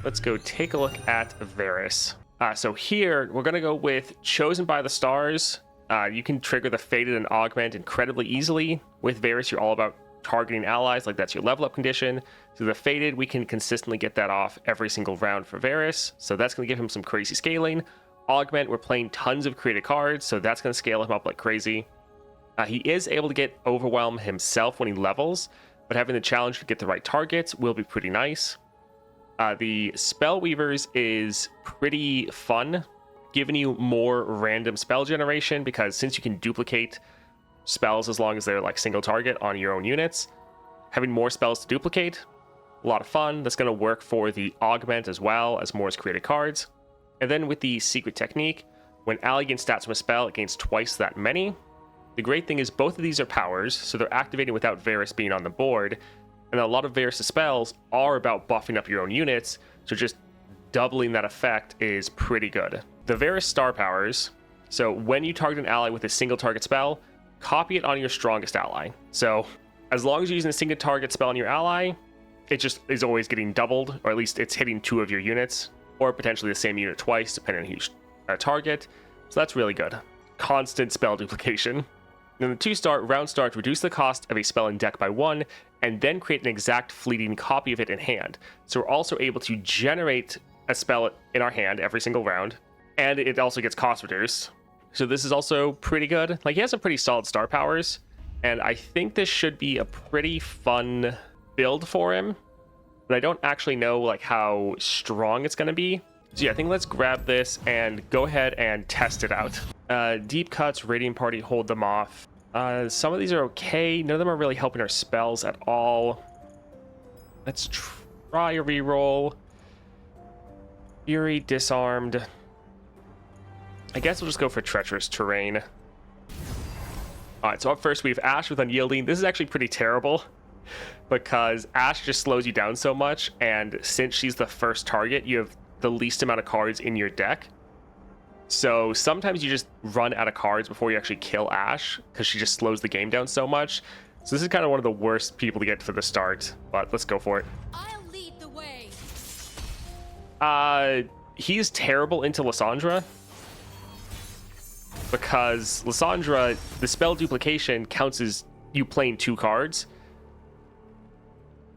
let's go take a look at Varus. So here, we're going to go with Chosen by the Stars. You can trigger the Faded and Augment incredibly easily. With Varus, you're all about targeting allies, like that's your level up condition. So the Faded, we can consistently get that off every single round for Varus. So that's going to give him some crazy scaling. Augment, we're playing tons of created cards, so that's going to scale him up like crazy. He is able to get Overwhelm himself when he levels, but having the challenge to get the right targets will be pretty nice. The Spell Weavers is pretty fun, giving you more random spell generation, because since you can duplicate spells as long as they're like single target on your own units, having more spells to duplicate, a lot of fun. That's going to work for the Augment as well, as more is created cards. And then with the Secret Technique, when ally gains stats from a spell, it gains twice that many. The great thing is both of these are powers, so they're activating without Varus being on the board, and a lot of Varus' spells are about buffing up your own units, so just doubling that effect is pretty good. The Varus star powers, so when you target an ally with a single target spell, copy it on your strongest ally. So as long as you're using a single target spell on your ally, it just is always getting doubled, or at least it's hitting 2 of your units, or potentially the same unit twice, depending on who you target. So that's really good. Constant spell duplication. Then the 2-star, round start, reduce the cost of a spell in deck by 1, and then create an exact fleeting copy of it in hand. So we're also able to generate a spell in our hand every single round, and it also gets cost reduced. So this is also pretty good. Like, he has some pretty solid star powers, and I think this should be a pretty fun build for him, but I don't actually know like how strong it's going to be. So yeah, I think let's grab this and go ahead and test it out. Deep Cuts, Radiant Party, hold them off. Some of these are okay. None of them are really helping our spells at all. Let's try a reroll. Fury, Disarmed. I guess we'll just go for Treacherous Terrain. Alright, so up first we have Ashe with Unyielding. This is actually pretty terrible, because Ashe just slows you down so much, and since she's the first target, you have the least amount of cards in your deck. So sometimes you just run out of cards before you actually kill Ashe, because she just slows the game down so much. So this is kind of one of the worst people to get for the start, but let's go for it. I'll lead the way. He's terrible into Lysandra, because Lysandra, the spell duplication counts as you playing 2 cards.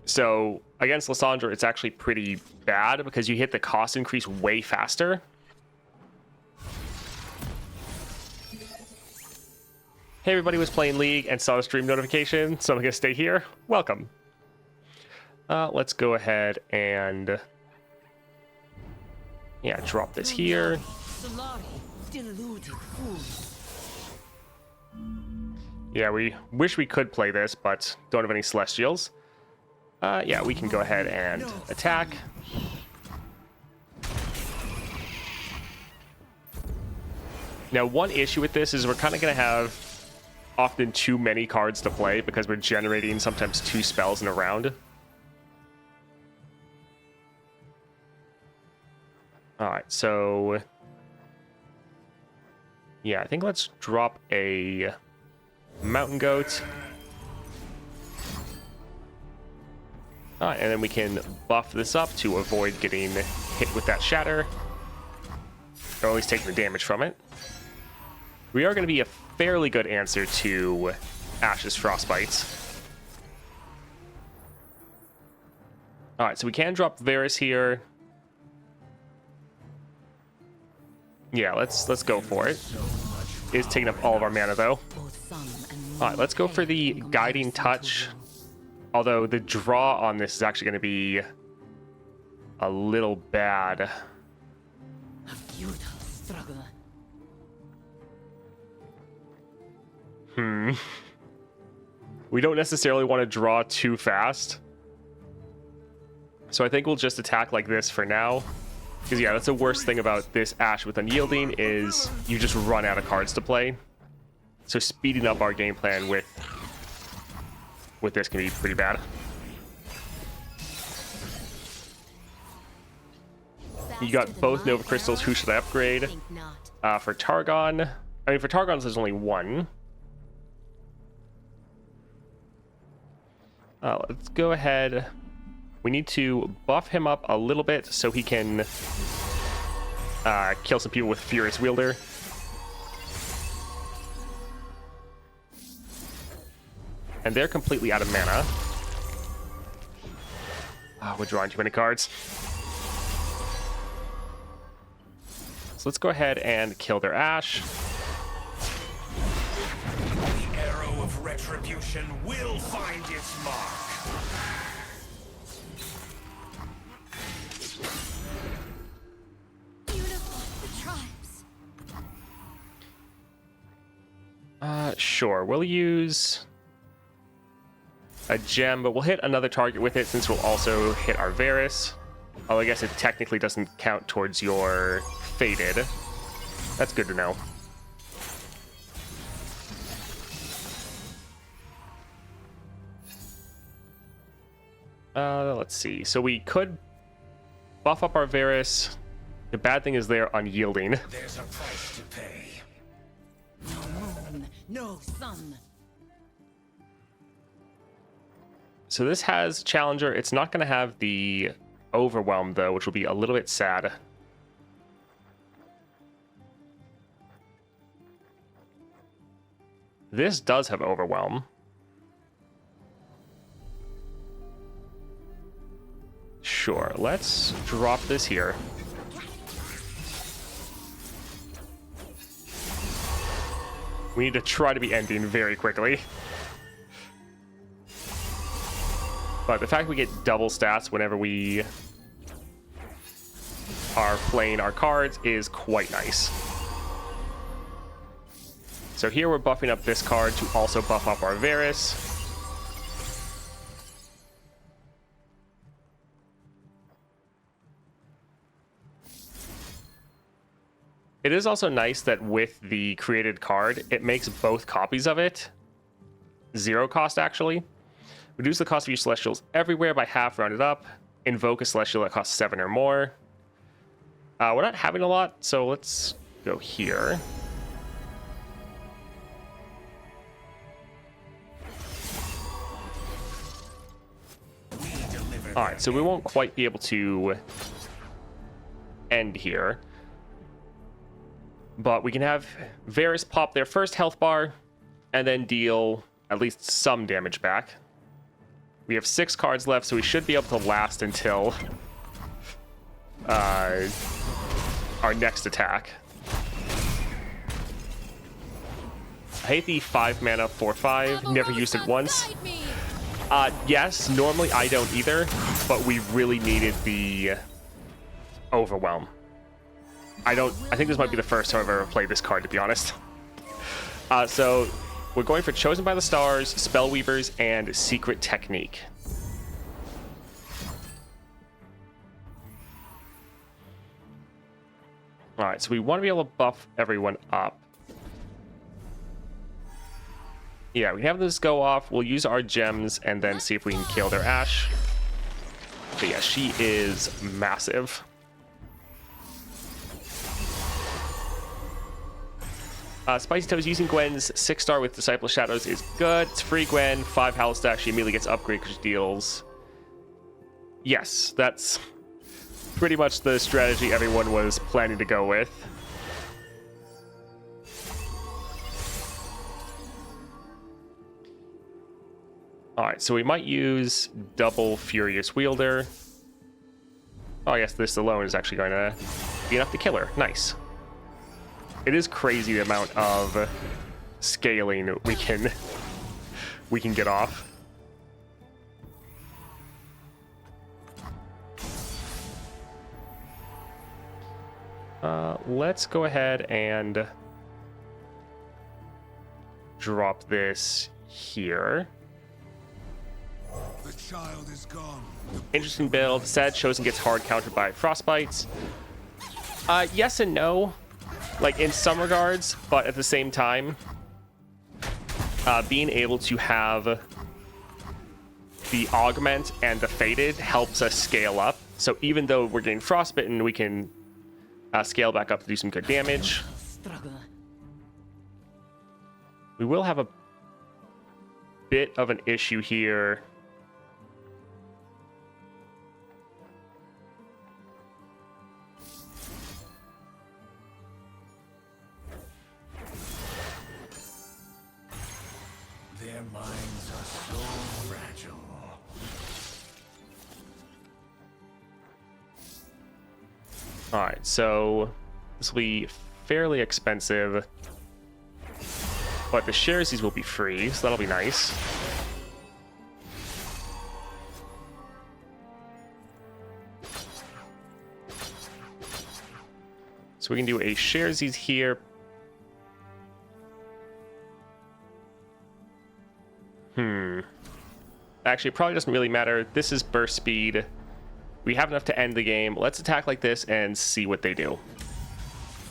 So against Lysandra, it's actually pretty bad because you hit the cost increase way faster. Hey, everybody was playing League and saw the stream notification, so I'm gonna stay here. Welcome. Let's go ahead and drop this here. Yeah, we wish we could play this, but don't have any Celestials. Yeah, we can go ahead and attack. Now, one issue with this is we're kind of going to have often too many cards to play, because we're generating sometimes 2 spells in a round. Alright, so yeah, I think let's drop a Mountain Goat. Alright, and then we can buff this up to avoid getting hit with that Shatter, or at least taking the damage from it. We are going to be a fairly good answer to Ashe's Frostbites. Alright, so we can drop Varus here. Yeah, let's go for it. It's taking up all of our mana, though. Alright, let's go for the Guiding Touch. Although the draw on this is actually going to be a little bad. A futile struggle. We don't necessarily want to draw too fast, so I think we'll just attack like this for now. Because yeah, that's the worst thing about this Ashe with Unyielding, is you just run out of cards to play. So speeding up our game plan with this can be pretty bad. You got both Nova Crystals. Who should I upgrade? For Targon, I mean, for Targon there's only one. Let's go ahead. we need to buff him up a little bit so he can kill some people with Furious Wielder. And they're completely out of mana. Oh, we're drawing too many cards. So let's go ahead and kill their Ashe. The arrow of retribution will find its mark. Unify the tribes. Sure, we'll use a gem, but we'll hit another target with it since we'll also hit our Varus. Oh, I guess it technically doesn't count towards your Faded. That's good to know. Let's see. So we could buff up our Varus. The bad thing is they're unyielding. There's a price to pay. No moon, no sun. So this has Challenger. It's not going to have the Overwhelm, though, which will be a little bit sad. This does have Overwhelm. Sure, let's drop this here. We need to try to be ending very quickly. But the fact we get double stats whenever we are playing our cards is quite nice. So here we're buffing up this card to also buff up our Varus. It is also nice that with the created card, it makes both copies of it 0 cost, actually. Reduce the cost of your Celestials everywhere by half, rounded up. Invoke a Celestial that costs 7 or more. We're not having a lot, so let's go here. Alright, so we won't quite be able to end here. But we can have Varus pop their first health bar and then deal at least some damage back. We have 6 cards left, so we should be able to last until our next attack. I hate the 5 mana 4/5. Never used it once. Yes, normally I don't either, but we really needed the Overwhelm. I think this might be the first time I've ever played this card, to be honest. So we're going for Chosen by the Stars, Spellweavers, and Secret Technique. Alright, so we want to be able to buff everyone up. Yeah, we have this go off. We'll use our gems and then see if we can kill their Ashe. But yeah, she is massive. Spicy Toes using Gwen's 6-star with Disciple Shadows is good. It's free Gwen, 5 health stack. She immediately gets upgraded because she deals. Yes, that's pretty much the strategy everyone was planning to go with. Alright, so we might use double Furious Wielder. Oh, yes, this alone is actually going to be enough to kill her. Nice. It is crazy the amount of scaling we can get off. Let's go ahead and drop this here. The child is gone. Interesting build. Sad Chosen gets hard countered by Frostbites. Yes and no. Like, in some regards, but at the same time, being able to have the Augment and the Faded helps us scale up. So even though we're getting Frostbitten, we can scale back up to do some good damage. We will have a bit of an issue here Their minds are so fragile. Alright, so this will be fairly expensive. But the sharesies will be free, so that'll be nice. So we can do a sharesies here. Actually, it probably doesn't really matter. This is burst speed. We have enough to end the game. Let's attack like this and see what they do.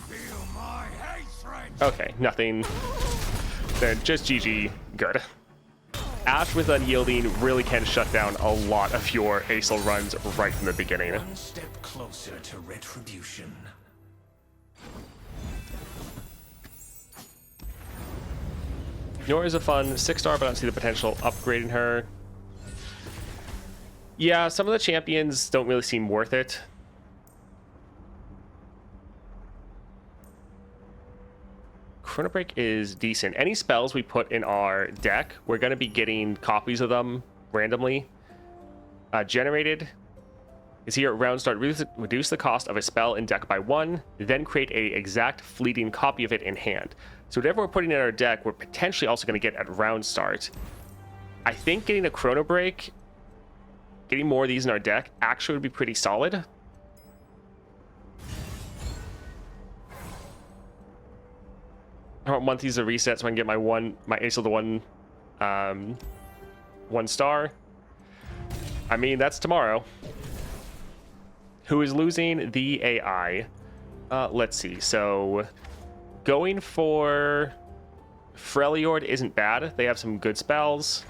Feel my hatred. Okay, nothing. Then just GG. Good. Ashe with Unyielding really can shut down a lot of your Acel runs right from the beginning. One step closer to retribution. Nor is a fun 6-star, but I don't see the potential upgrading her. Yeah, some of the champions don't really seem worth it. Chrono Break is decent. Any spells we put in our deck, we're going to be getting copies of them randomly generated. Is here at round start, reduce the cost of a spell in deck by 1, then create a exact fleeting copy of it in hand. So whatever we're putting in our deck, we're potentially also going to get at round start. I think getting a Chrono Break, getting more of these in our deck, actually would be pretty solid. I don't want these to reset so I can get my Acel to 1 star. I mean, that's tomorrow. Who is losing? The AI. Let's see. So going for Freljord isn't bad. They have some good spells.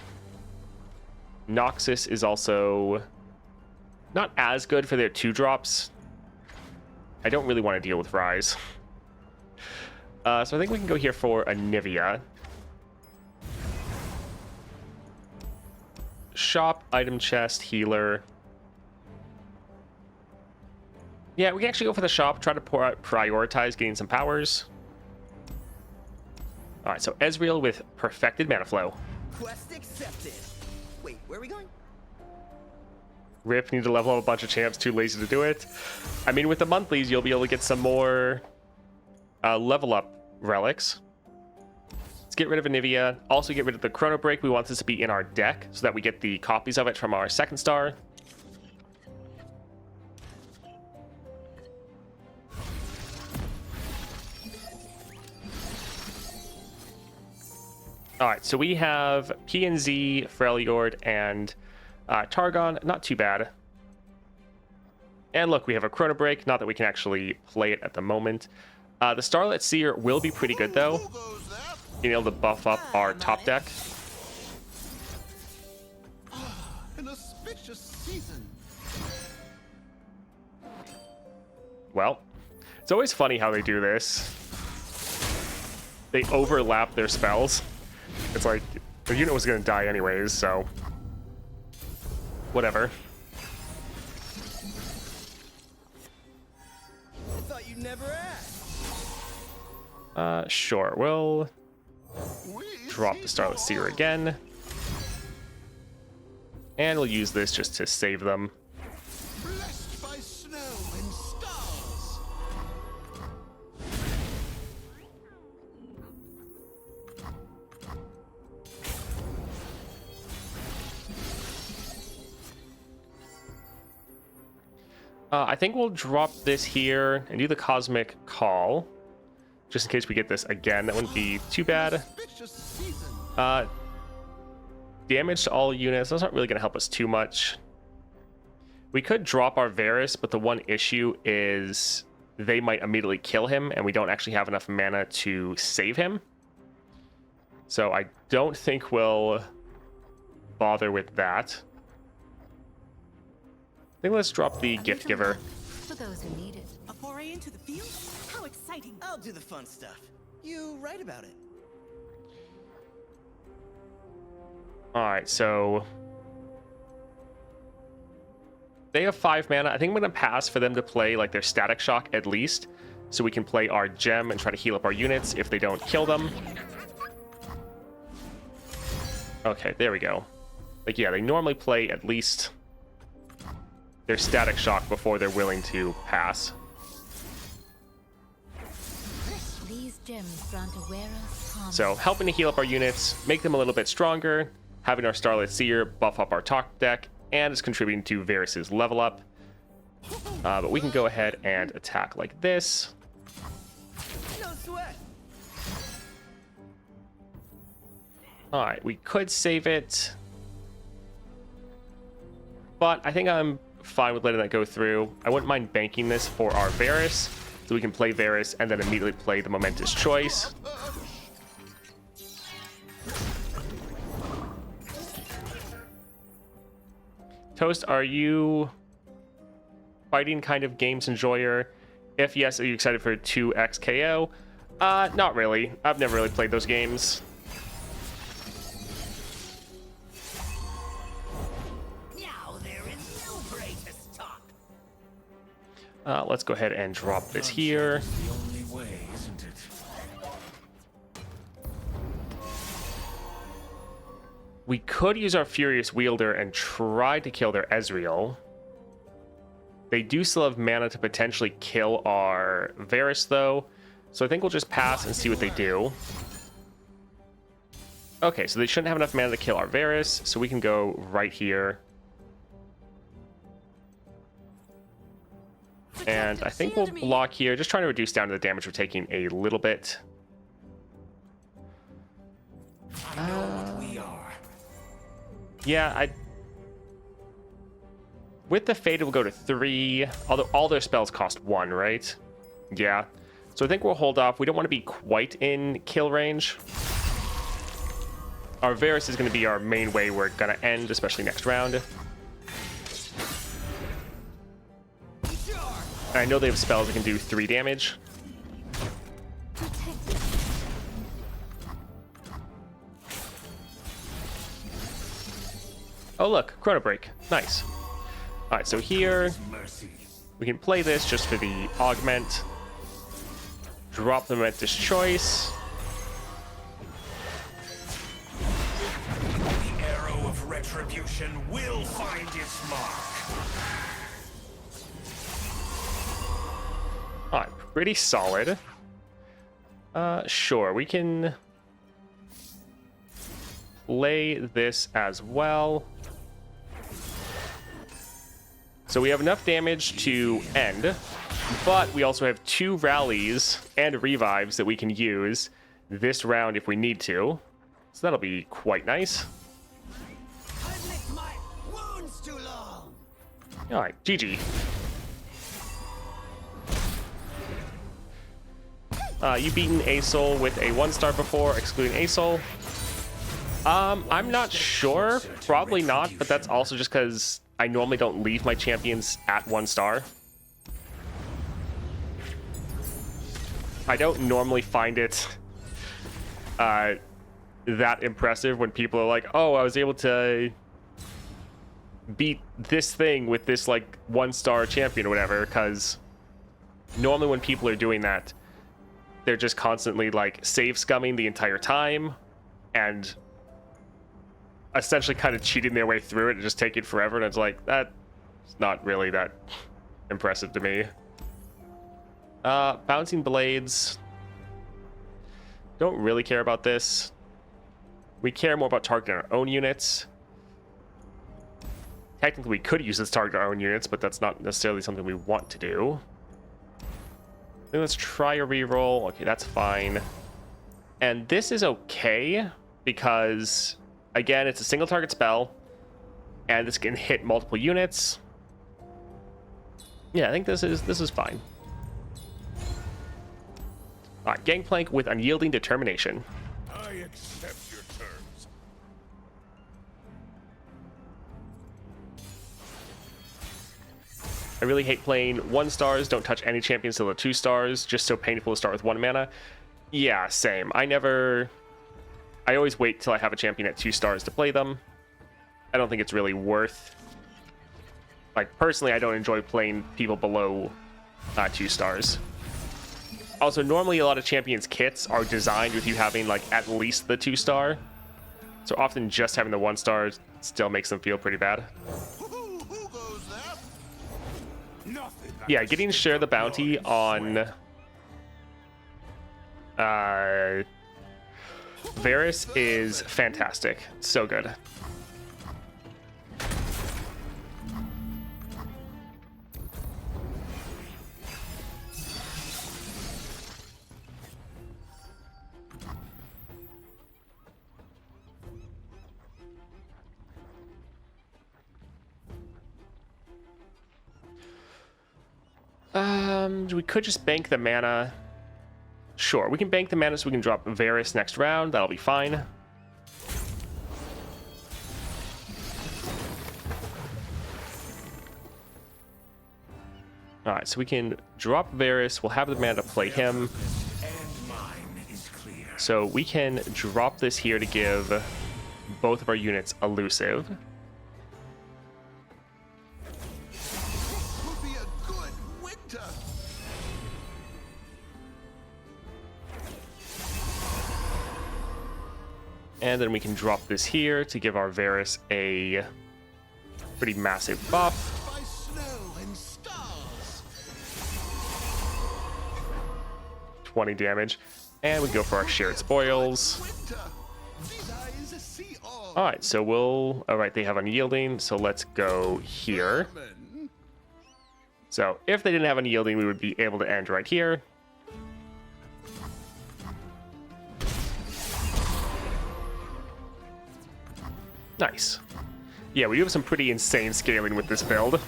Noxus is also not as good for their 2-drops. I don't really want to deal with Rise. So I think we can go here for a Nivea. Shop, item chest, healer. Yeah, we can actually go for the shop, try to prioritize getting some powers. Alright, so Ezreal with perfected mana flow. Quest accepted. Wait, where are we going? Rip, need to level up a bunch of champs, too lazy to do it. I mean, with the monthlies, you'll be able to get some more level up relics. Let's get rid of Anivia. Also get rid of the Chrono Break. We want this to be in our deck so that we get the copies of it from our 2nd star. Alright, so we have PNZ, Freljord, and Targon. Not too bad. And look, we have a Chrono Break. Not that we can actually play it at the moment. The Starlit Seer will be pretty good, though. Being able to buff up our top deck. An auspicious season. Well, it's always funny how they do this. They overlap their spells. It's like, the unit was going to die anyways, so... whatever. I thought you'd never ask. Sure, we'll drop the Starlit Seer again. And we'll use this just to save them. Blessed by snow and stars. I think we'll drop this here and do the Cosmic Call. Just in case we get this again. That wouldn't be too bad. Auspicious season. Damage to all units. That's not really going to help us too much. We could drop our Varus, but the one issue is they might immediately kill him, and we don't actually have enough mana to save him. So I don't think we'll bother with that. I think let's drop the Gift Giver. For those who need it. A foray into the field? How exciting! I'll do the fun stuff. You write about it. Alright, so... they have 5 mana. I think I'm going to pass for them to play like their Static Shock at least. So we can play our Gem and try to heal up our units if they don't kill them. Okay, there we go. Like, yeah, they normally play at least their Static Shock before they're willing to pass. These gems grant a wearer calm. So, helping to heal up our units, make them a little bit stronger, having our Starlit Seer buff up our top deck, and it's contributing to Varus's level up. But we can go ahead and attack like this. No sweat. Alright, we could save it. But I think I'm fine with letting that go through. I wouldn't mind banking this for our Varus, so we can play Varus and then immediately play the Momentous Choice. Toast, are you fighting kind of games enjoyer? If yes, are you excited for 2x KO? Not really. I've never really played those games. Now there is no greatest top. Let's go ahead and drop this here. The only way, isn't it? We could use our Furious Wielder and try to kill their Ezreal. They do still have mana to potentially kill our Varus, though. So I think we'll just pass and see what they do. Okay, so they shouldn't have enough mana to kill our Varus, so we can go right here. And I think we'll block here, just trying to reduce down to the damage we're taking a little bit. I know what we are. Yeah, with the Faded, we'll go to 3, although all their spells cost 1, right? Yeah. So I think we'll hold off. We don't want to be quite in kill range. Our Varus is going to be our main way we're going to end, especially next round. And I know they have spells that can do 3 damage. Oh look, Chrono Break. Nice. Alright, so here Mercy. we can play this just for the augment. Drop the Momentous Choice. The arrow of retribution will find its mark. Alright, pretty solid. Sure, we can play this as well. So we have enough damage to end, but we also have 2 rallies and revives that we can use this round if we need to. So that'll be quite nice. I've licked my wounds too long. Alright, GG. You've beaten Asol with a 1-star before, excluding Asol. I'm not sure. Probably not, but that's also just because I normally don't leave my champions at 1-star. I don't normally find it that impressive when people are like, oh, I was able to beat this thing with this like 1-star champion or whatever, because normally when people are doing that, they're just constantly like save scumming the entire time and essentially kind of cheating their way through it and just taking forever. And it's like, that's not really that impressive to me. Bouncing Blades. Don't really care about this. We care more about targeting our own units. Technically, we could use this to target our own units, but that's not necessarily something we want to do. Then let's try a reroll. Okay, that's fine. And this is okay because, again, it's a single target spell, and this can hit multiple units. Yeah, I think this is fine. All right, Gangplank with Unyielding Determination. I accept your terms. I really hate playing 1-stars. Don't touch any champions till the 2-stars. Just so painful to start with 1 mana. Yeah, same. I always wait till I have a champion at 2 stars to play them. I don't think it's really worth. Like, personally, I don't enjoy playing people below 2 stars. Also, normally a lot of champions kits are designed with you having like at least the 2-star. So often just having the 1-star still makes them feel pretty bad. Who goes there? Nothing. Yeah, getting share the bounty on Varus is fantastic. So good. We could just bank the mana. Sure, we can bank the mana so we can drop Varus next round. That'll be fine. Alright, so we can drop Varus. We'll have the mana to play him. And mine is clear. So we can drop this here to give both of our units elusive. Will be a good winter. And then we can drop this here to give our Varus a pretty massive buff. By snow and stars. 20 damage. And we go for our shared spoils. Winter. These eyes see all. Alright, so we'll... Alright, they have unyielding, so let's go here. Men. So if they didn't have unyielding, we would be able to end right here. Nice. Yeah, we do have some pretty insane scaling with this build.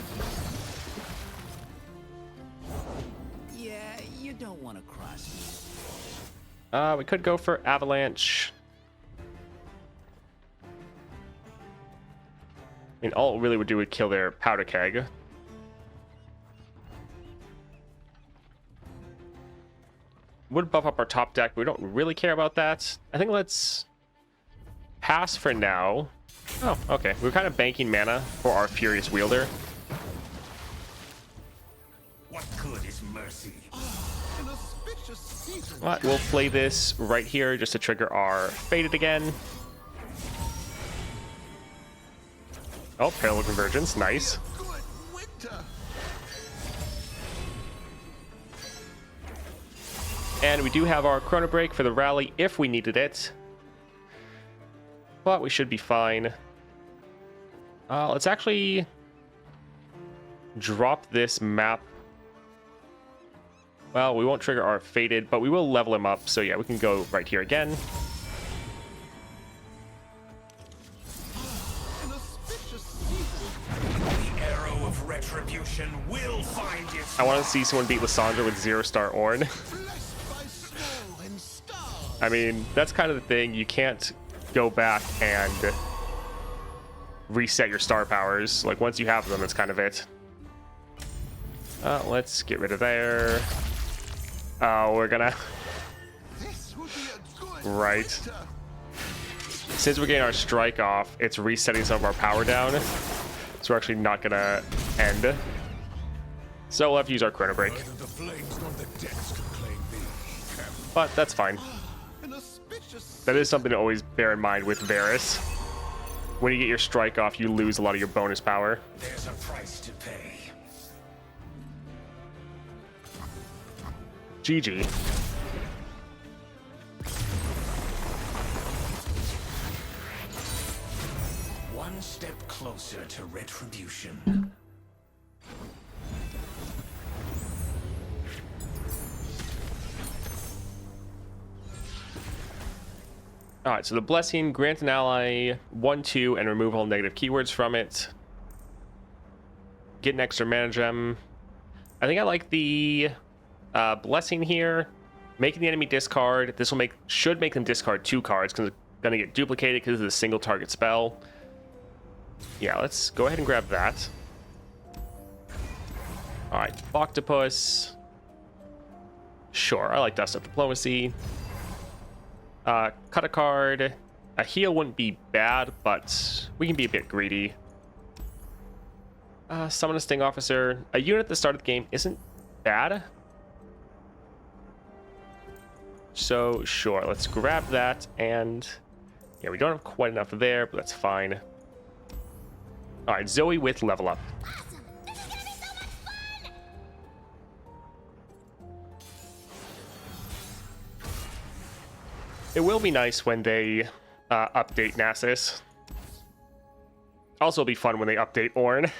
Yeah, you don't want to cross me. We could go for Avalanche. I mean, all it really would do would kill their powder keg. Would buff up our top deck, but we don't really care about that. I think let's pass for now. Oh, okay. We're kind of banking mana for our Furious Wielder. What good is mercy? An auspicious season. But we'll play this right here just to trigger our Faded again. Oh, Parallel Convergence. Nice. Good winter. And we do have our Chrono Break for the rally if we needed it. But we should be fine. Let's actually drop this map. Well, we won't trigger our Faded, but we will level him up. So yeah, we can go right here again. An auspicious season. The arrow of retribution will find its I want to see someone beat Lissandra with 0-star Ornn. blessed by snow and stars. I mean, that's kind of the thing. You can't go back and reset your star powers. Like, once you have them, that's kind of it. Let's get rid of there. Oh, we're gonna... This will be a good Right. winter. Since we're getting our strike off, it's resetting some of our power down. So we're actually not gonna end. So we'll have to use our Chrono Break. Neither the flames nor the depths can claim thee. But that's fine. An auspicious That is something to always bear in mind with Varus. When you get your strike off, you lose a lot of your bonus power. There's a price to pay. GG. One step closer to retribution. Alright, so the Blessing, grant an ally 1/2 and remove all negative keywords from it. Get an extra mana gem. I think I like the Blessing here. Making the enemy discard. This will should make them discard 2 cards because it's going to get duplicated because of the single target spell. Yeah, let's go ahead and grab that. Alright, Octopus. Sure, I like Dust Up Diplomacy. Cut a card. A heal wouldn't be bad, but we can be a bit greedy. Summon a Sting Officer. A unit at the start of the game isn't bad. So, sure, let's grab that and Yeah, we don't have quite enough there, but that's fine. All right, Zoe with level up. Awesome! This is gonna be so much fun! It will be nice when they update Nasus. Also, it'll be fun when they update Ornn.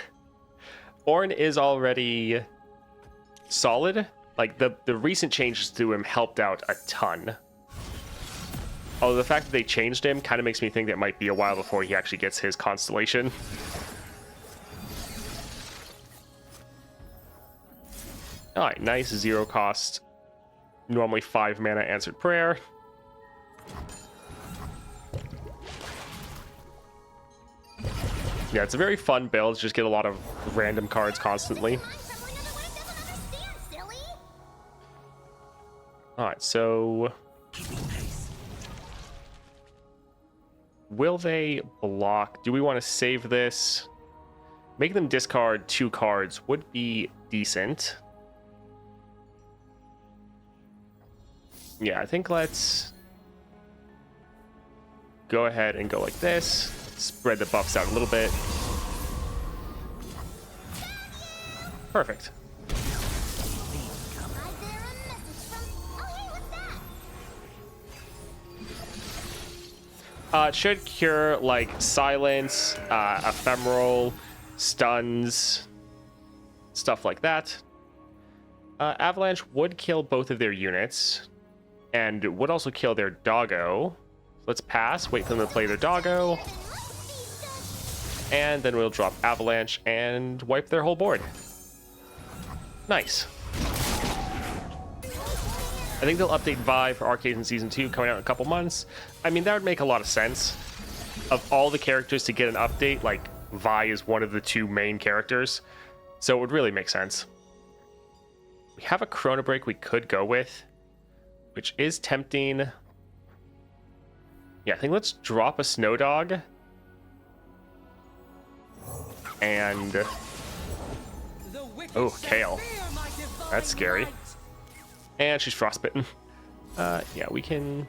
Ornn is already solid. Like, the recent changes to him helped out a ton. Although the fact that they changed him kind of makes me think that it might be a while before he actually gets his constellation. Alright, nice 0 cost. Normally 5 mana answered prayer. Yeah, it's a very fun build. Just get a lot of random cards constantly. Alright, so... will they block? Do we want to save this? Make them discard 2 cards would be decent. Yeah, I think let's go ahead and go like this. Spread the buffs out a little bit. Perfect. It should cure like silence, ephemeral, stuns, stuff like that. Avalanche would kill both of their units and would also kill their doggo. Let's pass, wait for them to play their doggo. And then we'll drop Avalanche and wipe their whole board. Nice. I think they'll update Vi for Arcades in Season 2 coming out in a couple months. I mean, that would make a lot of sense. Of all the characters to get an update, like, Vi is one of the 2 main characters. So it would really make sense. We have a Chrono Break we could go with, which is tempting. Yeah, I think let's drop a Snow Dog. And... oh, Kale. That's scary. And she's frostbitten. Yeah, we can...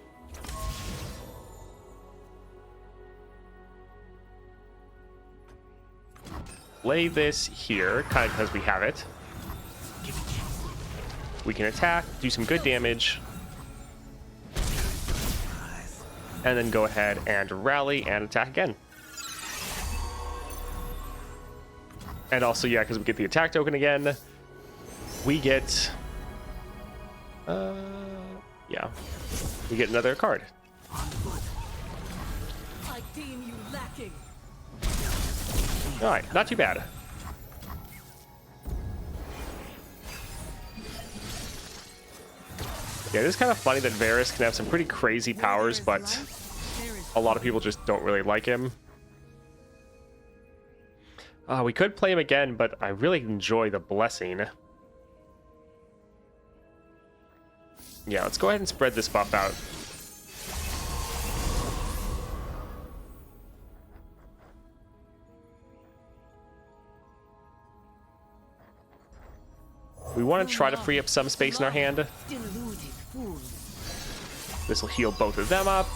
play this here, kind of because we have it. We can attack, do some good damage. And then go ahead and rally and attack again. And also, yeah, because we get the attack token again, we get... yeah. We get another card. I deem you lacking. Alright, not too bad. Yeah, it is kind of funny that Varus can have some pretty crazy powers, but a lot of people just don't really like him. We could play him again, but I really enjoy the Blessing. Yeah, let's go ahead and spread this buff out. We want to try to free up some space in our hand. This will heal both of them up.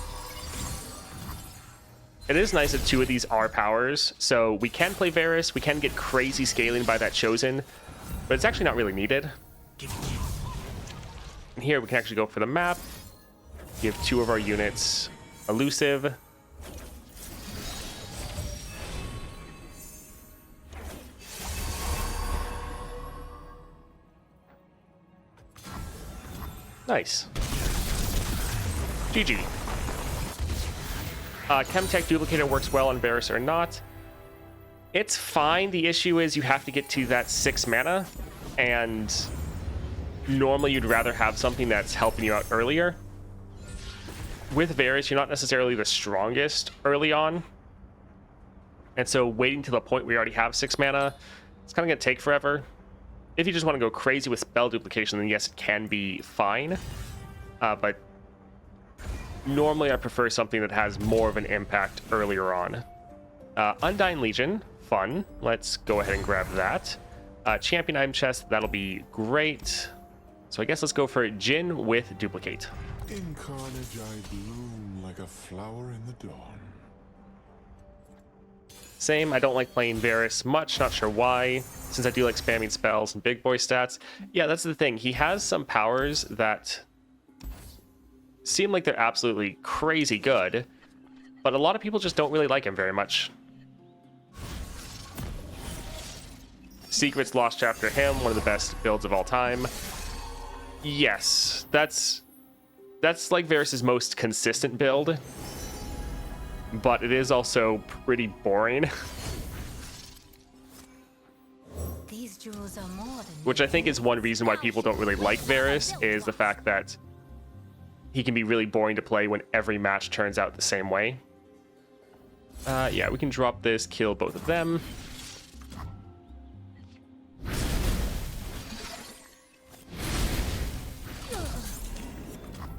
It is nice that 2 of these are powers, so we can play Varus, we can get crazy scaling by that Chosen, but it's actually not really needed. And here we can actually go for the map, give 2 of our units elusive. Nice. GG. Chemtech Duplicator works well on Varus or not. It's fine. The issue is you have to get to that 6 mana, and normally you'd rather have something that's helping you out earlier. With Varus, you're not necessarily the strongest early on, and so waiting to the point where you already have 6 mana, it's kind of going to take forever. If you just want to go crazy with spell duplication, then yes, it can be fine. But normally I prefer something that has more of an impact earlier on. Undying Legion, fun. Let's go ahead and grab that. Champion item chest, that'll be great. So I guess let's go for Jhin with Duplicate. In carnage I bloom like a flower in the dawn. Same, I don't like playing Varus much, not sure why, since I do like spamming spells and big boy stats. Yeah, that's the thing. He has some powers that seem like they're absolutely crazy good, but a lot of people just don't really like him very much. Secrets Lost Chapter him, one of the best builds of all time. Yes, that's like Varus's most consistent build, but it is also pretty boring. These jewels are more than Which I think is one reason why people don't really like Varus, is the fact that he can be really boring to play when every match turns out the same way. Yeah, we can drop this, kill both of them.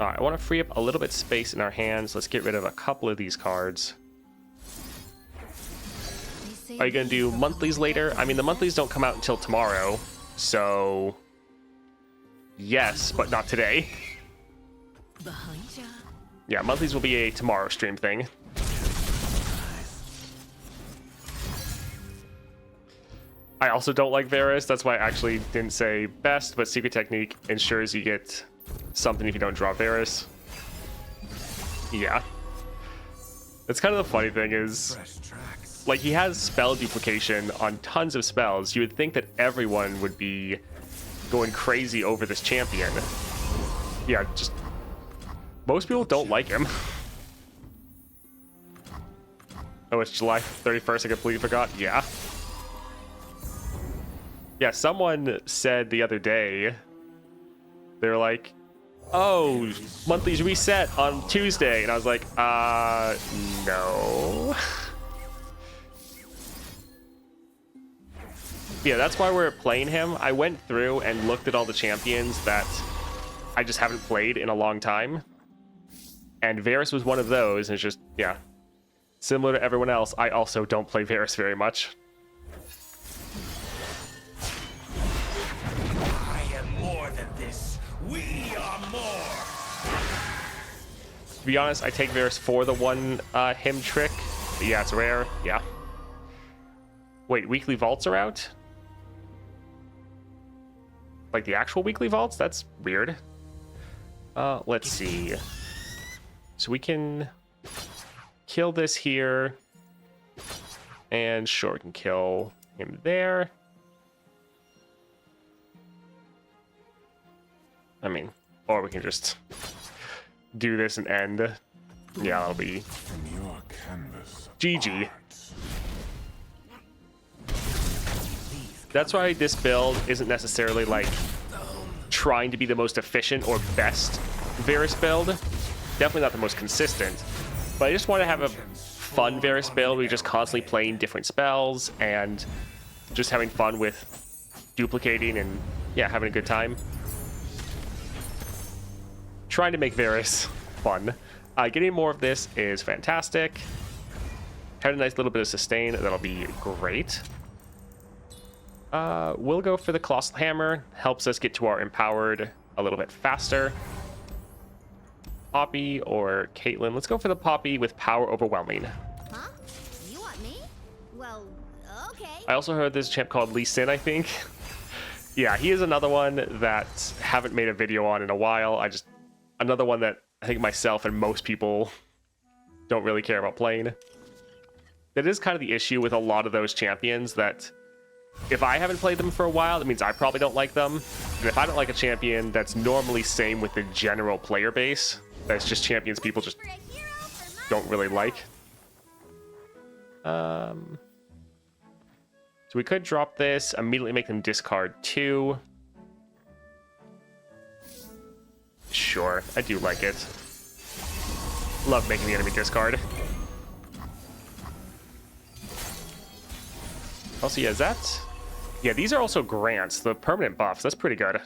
Alright, I want to free up a little bit space in our hands. Let's get rid of a couple of these cards. Are you going to do monthlies later? I mean, the monthlies don't come out until tomorrow, so yes, but not today. behind ya. Yeah, monthlies will be a tomorrow stream thing. I also don't like Varus. That's why I actually didn't say best, but Secret Technique ensures you get something if you don't draw Varus. Yeah. That's kind of the funny thing is, like, he has spell duplication on tons of spells. You would think that everyone would be going crazy over this champion. Yeah, just most people don't like him. Oh, it's July 31st. I completely forgot. Yeah. Yeah, someone said the other day, they were like, oh, monthlies reset on Tuesday. And I was like, no. Yeah, that's why we're playing him. I went through and looked at all the champions that I just haven't played in a long time. And Varus was one of those. And it's just, yeah, similar to everyone else, I also don't play Varus very much. We are more. To be honest, I take Varus for the one him trick. But yeah, it's rare. Yeah. Wait, weekly vaults are out? Like the actual weekly vaults? That's weird. Let's see. So we can kill this here. And sure, we can kill him there. I mean, or we can just do this and end. Yeah, that'll be From your canvas. GG. That's why this build isn't necessarily like trying to be the most efficient or best Varus build. Definitely not the most consistent. But I just want to have a fun Varus build where you're just constantly playing different spells and just having fun with duplicating and, yeah, having a good time. Trying to make Varus fun. Getting more of this is fantastic. Had a nice little bit of sustain. That'll be great. We'll go for the Colossal Hammer. Helps us get to our Empowered a little bit faster. Poppy or Caitlyn. Let's go for the Poppy with Power Overwhelming. Huh? You want me? Well, okay. I also heard there's a champ called Lee Sin, I think. Yeah, he is another one that haven't made a video on in a while. Another one that I think myself and most people don't really care about playing. That is kind of the issue with a lot of those champions, that if I haven't played them for a while, that means I probably don't like them. And if I don't like a champion, that's normally same with the general player base. That's just champions people just don't really like. So we could drop this, immediately make them discard 2. Sure, I do like it. Love making the enemy discard. Also, yeah, is that... Yeah, these are also grants, the permanent buffs. That's pretty good.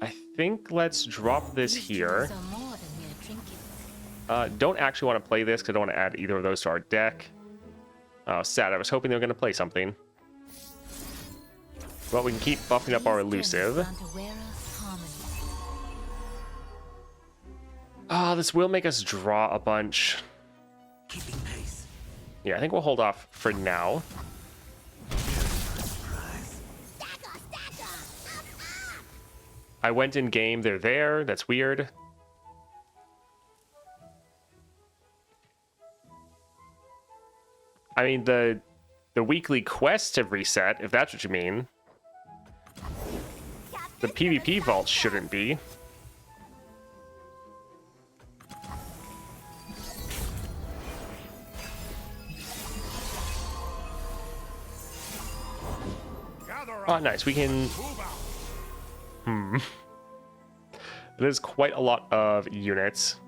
I think let's drop this here. Don't actually want to play this because I don't want to add either of those to our deck. Oh, sad. I was hoping they were going to play something. Well, we can keep buffing up our elusive. Ah, this will make us draw a bunch. Keeping pace. Yeah, I think we'll hold off for now. Surprise. I went in game, they're there. That's weird. I mean, the weekly quests have reset, if that's what you mean. The PvP vault shouldn't be. Oh, nice. We can... It is quite a lot of units.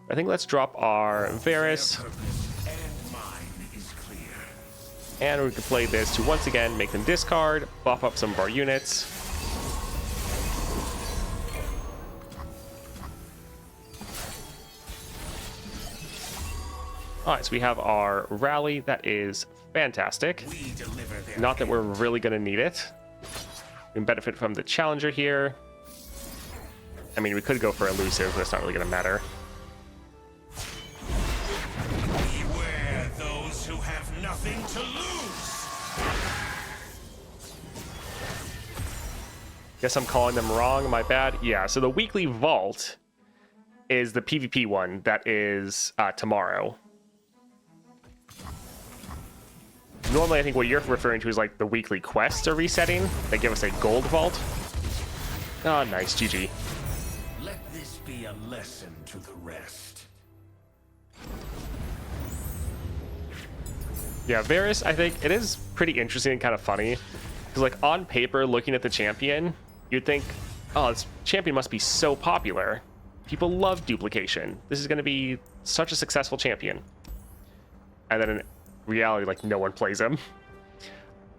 I think let's drop our Varus. And mine is clear. And we can play this to once again make them discard, buff up some of our units. Alright, so we have our rally. That is fantastic. We deliver their Not that we're really going to need it. We can benefit from the challenger here. I mean, we could go for elusive, but it's not really going to matter. beware those who have nothing to lose. Guess I'm calling them wrong, my bad. Yeah, so the weekly vault is the PvP one that is tomorrow. Normally, I think what you're referring to is like the weekly quests are resetting. They give us a gold vault. Oh, nice, GG. Let this be a lesson to the rest. Yeah, Varus, I think it is pretty interesting and kind of funny. Because like on paper, looking at the champion, you'd think, oh, this champion must be so popular. People love duplication. This is going to be such a successful champion. And then in reality, like no one plays him.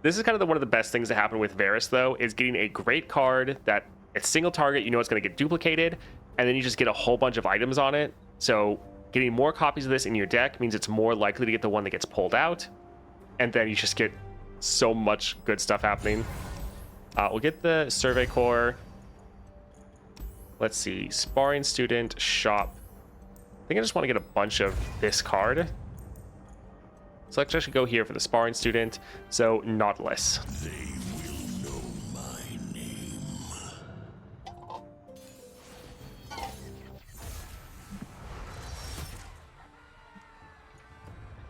This is kind of one of the best things that happen with Varus, though, is getting a great card that it's single target, you know it's going to get duplicated, and then you just get a whole bunch of items on it. So getting more copies of this in your deck means it's more likely to get the one that gets pulled out, and then you just get so much good stuff happening. We'll get the Survey Corps. Let's see, Sparring Student, Shop. I think I just want to get a bunch of this card. So let's actually go here for the Sparring Student. So Nautilus. They will know my name.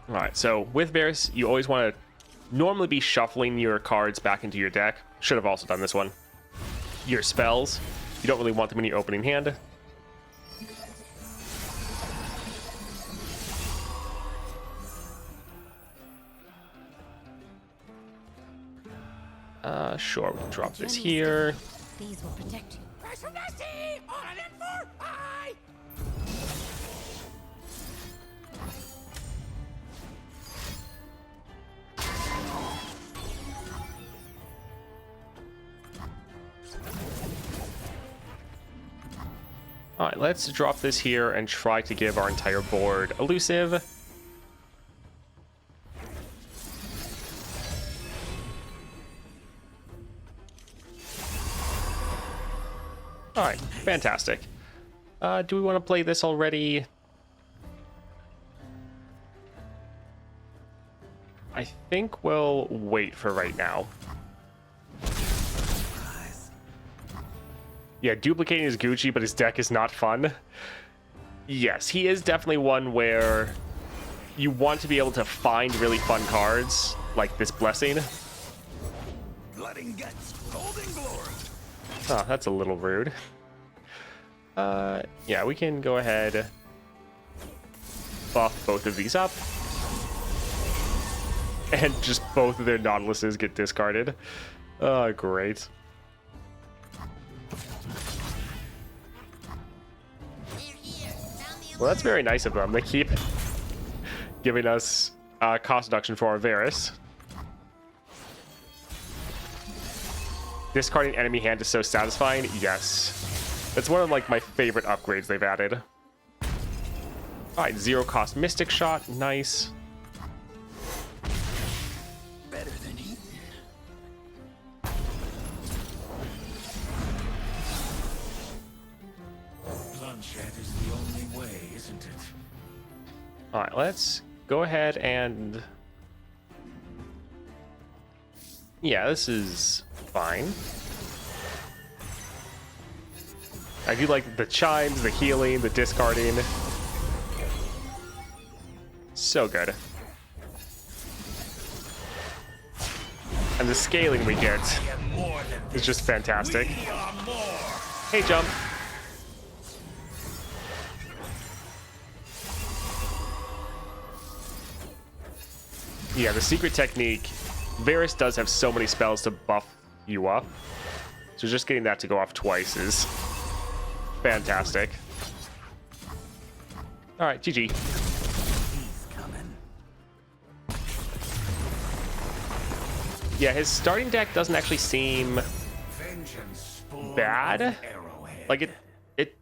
All right, so with Varus, you always want to normally be shuffling your cards back into your deck. Should have also done this one. Your spells, you don't really want them in your opening hand. Sure, we can drop this here. These will protect you. All right, let's drop this here and try to give our entire board elusive. All right, fantastic. Do we want to play this already? I think we'll wait for right now. Yeah, duplicating is Gucci, but his deck is not fun. Yes, he is definitely one where you want to be able to find really fun cards, like this Blessing. Blood and guts, golden glory. Oh, that's a little rude. Yeah, we can go ahead, buff both of these up, and just both of their Nautiluses get discarded. Oh, great. Well, that's very nice of them. They keep giving us cost reduction for our Varus. Discarding enemy hand is so satisfying. Yes. That's one of like my favorite upgrades they've added. Alright, 0 cost Mystic Shot. Nice. Better than eating. Bloodshed is the only isn't it? All right, let's go ahead and... Yeah, this is fine. I do like the chimes, the healing, the discarding. So good. And the scaling we get I am more than is just fantastic. we are more. Hey, jump. Yeah, the secret technique. Varus does have so many spells to buff you up. So just getting that to go off twice is fantastic. All right, GG. He's coming. Yeah, his starting deck doesn't actually seem Vengeance born bad. of an arrowhead. Like it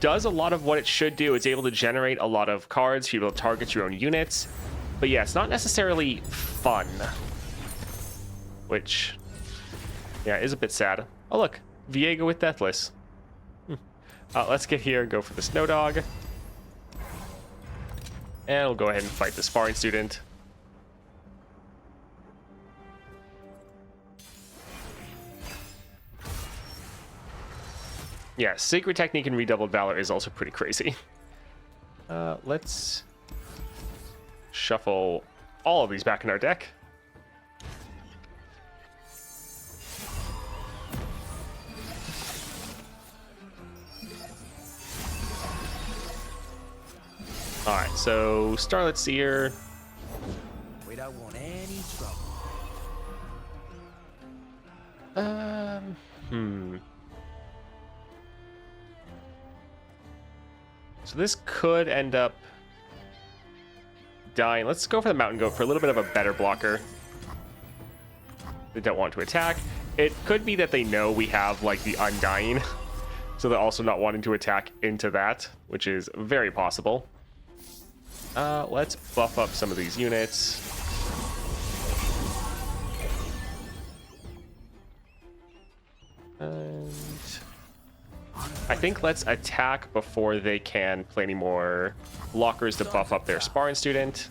does a lot of what it should do. It's able to generate a lot of cards, you're able to target your own units. But yeah, it's not necessarily fun. Which, yeah, is a bit sad. Oh look, Viego with Deathless. Let's get here and go for the Snow Dog. And we'll go ahead and fight the Sparring Student. Yeah, Sacred Technique and Redoubled Valor is also pretty crazy. Let's shuffle all of these back in our deck. Alright, so Starlit Seer. We don't want any trouble. So this could end up dying. Let's go for the Mountain Goat for a little bit of a better blocker. They don't want to attack. It could be that they know we have like the Undying, so they're also not wanting to attack into that, which is very possible. Let's buff up some of these units. And I think let's attack before they can play any more blockers to buff up their Sparring Student.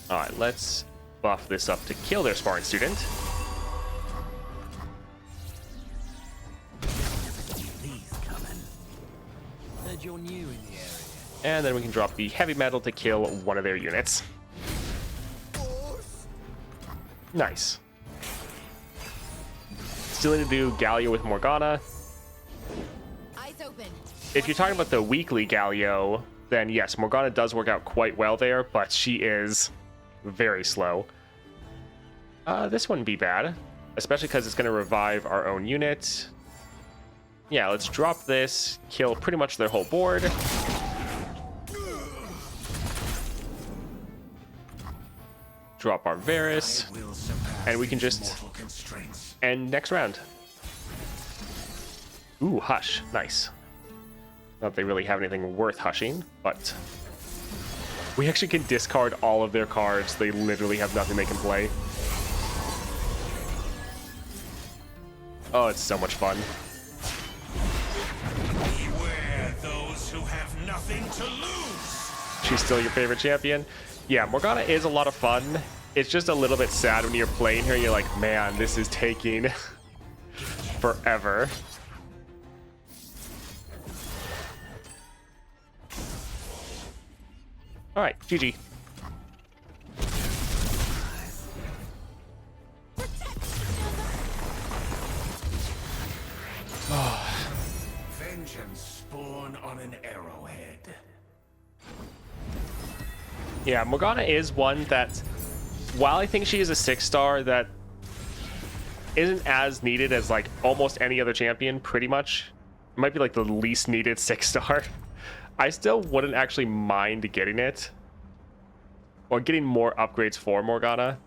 Alright, let's buff this up to kill their Sparring Student. He's coming. Heard you're new in the area. And then we can drop the Heavy Metal to kill one of their units. Nice. Still need to do Galio with Morgana. Eyes open. If you're talking about the weekly Galio, then yes, Morgana does work out quite well there, but she is very slow. This wouldn't be bad, especially because it's going to revive our own unit. Yeah, let's drop this, kill pretty much their whole board. Drop our Varus, I will surpass and we can these just mortal constraints. end next round. Ooh, Hush. Nice. Not that they really have anything worth hushing, but we actually can discard all of their cards. They literally have nothing they can play. Oh, it's so much fun. Beware those who have nothing to lose. She's still your favorite champion? Yeah, Morgana is a lot of fun. It's just a little bit sad when you're playing her. You're like, man, this is taking forever. All right, GG. Vengeance spawn on an arrowhead. Yeah, Morgana is one that, while I think she is a 6-star, that isn't as needed as like almost any other champion, pretty much. It might be like the least needed 6-star. I still wouldn't actually mind getting it, or getting more upgrades for Morgana.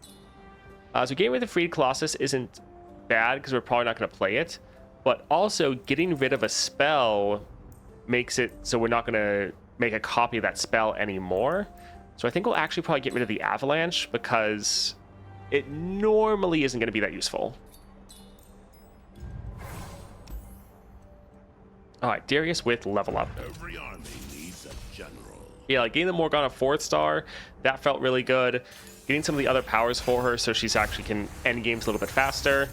So getting rid of the Freed Colossus isn't bad because we're probably not going to play it, but also getting rid of a spell makes it so we're not going to make a copy of that spell anymore. So I think we'll actually probably get rid of the Avalanche because it normally isn't going to be that useful. All right, Darius with level up. Every army needs a general. Yeah, like getting the Morgana 4th star, that felt really good. Getting some of the other powers for her so she's actually can end games a little bit faster.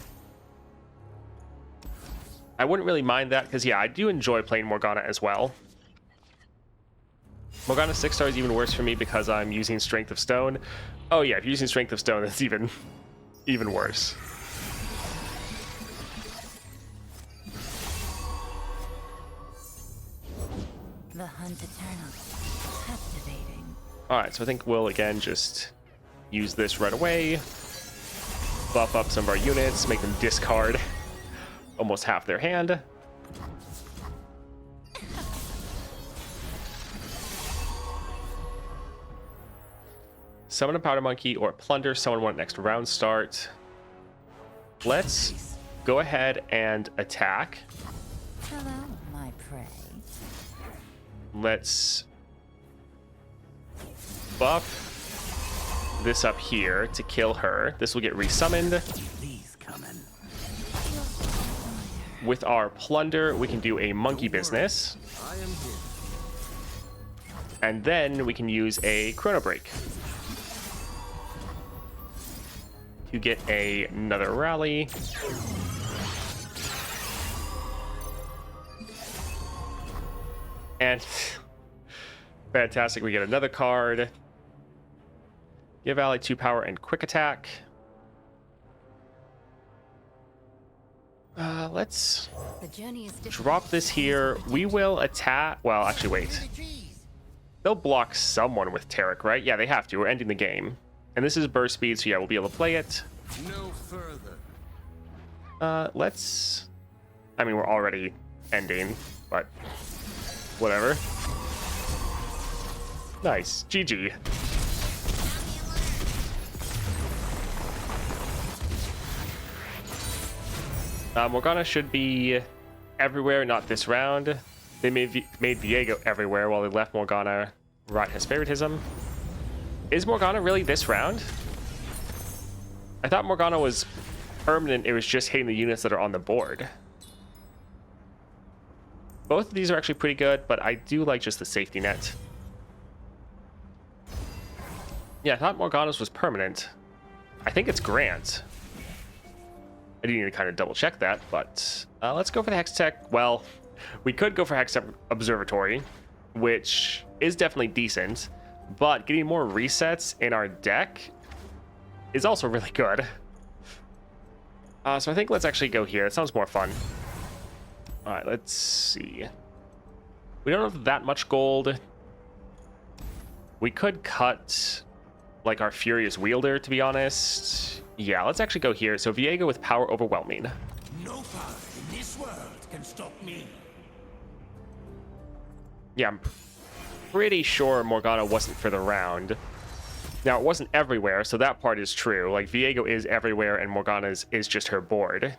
I wouldn't really mind that because, yeah, I do enjoy playing Morgana as well. Morgana 6 star is even worse for me because I'm using Strength of Stone. Oh yeah, if you're using Strength of Stone, that's even worse. The hunt eternal. Captivating. Alright, so I think we'll again just use this right away. Buff up some of our units, make them discard almost half their hand. Summon a Powder Monkey or Plunder. Someone want next round start. Let's go ahead and attack. Hello, my prey. Let's buff this up here to kill her. This will get resummoned. Please come in. With our Plunder, we can do a monkey business. I am here. And then we can use a Chrono Break to get another rally. And fantastic, we get another card. Give ally 2 power and quick attack. Let's The journey is difficult. drop this here. We will attack. Well, actually, wait. They'll block someone with Tarek, right? Yeah, they have to. We're ending the game. And this is burst speed, so yeah, we'll be able to play it. No further. Let's... I mean, we're already ending, but whatever. Nice. GG. Morgana should be everywhere, not this round. They made Viego everywhere while they left Morgana right his favoritism. Is Morgana really this round? I thought Morgana was permanent, it was just hitting the units that are on the board. Both of these are actually pretty good, but I do like just the safety net. Yeah, I thought Morgana's was permanent. I think it's Grant. I do need to kind of double check that, but let's go for the Hextech. Well, we could go for Hextech Observatory, which is definitely decent, but getting more resets in our deck is also really good. So I think let's actually go here. That sounds more fun. All right, let's see. We don't have that much gold. We could cut like our Furious Wielder, to be honest. Yeah, let's actually go here. So Viego with Power Overwhelming. No power in this world can stop me. Yeah, I'm pretty sure Morgana wasn't for the round. Now, it wasn't everywhere, so that part is true. Like, Viego is everywhere, and Morgana's is just her board.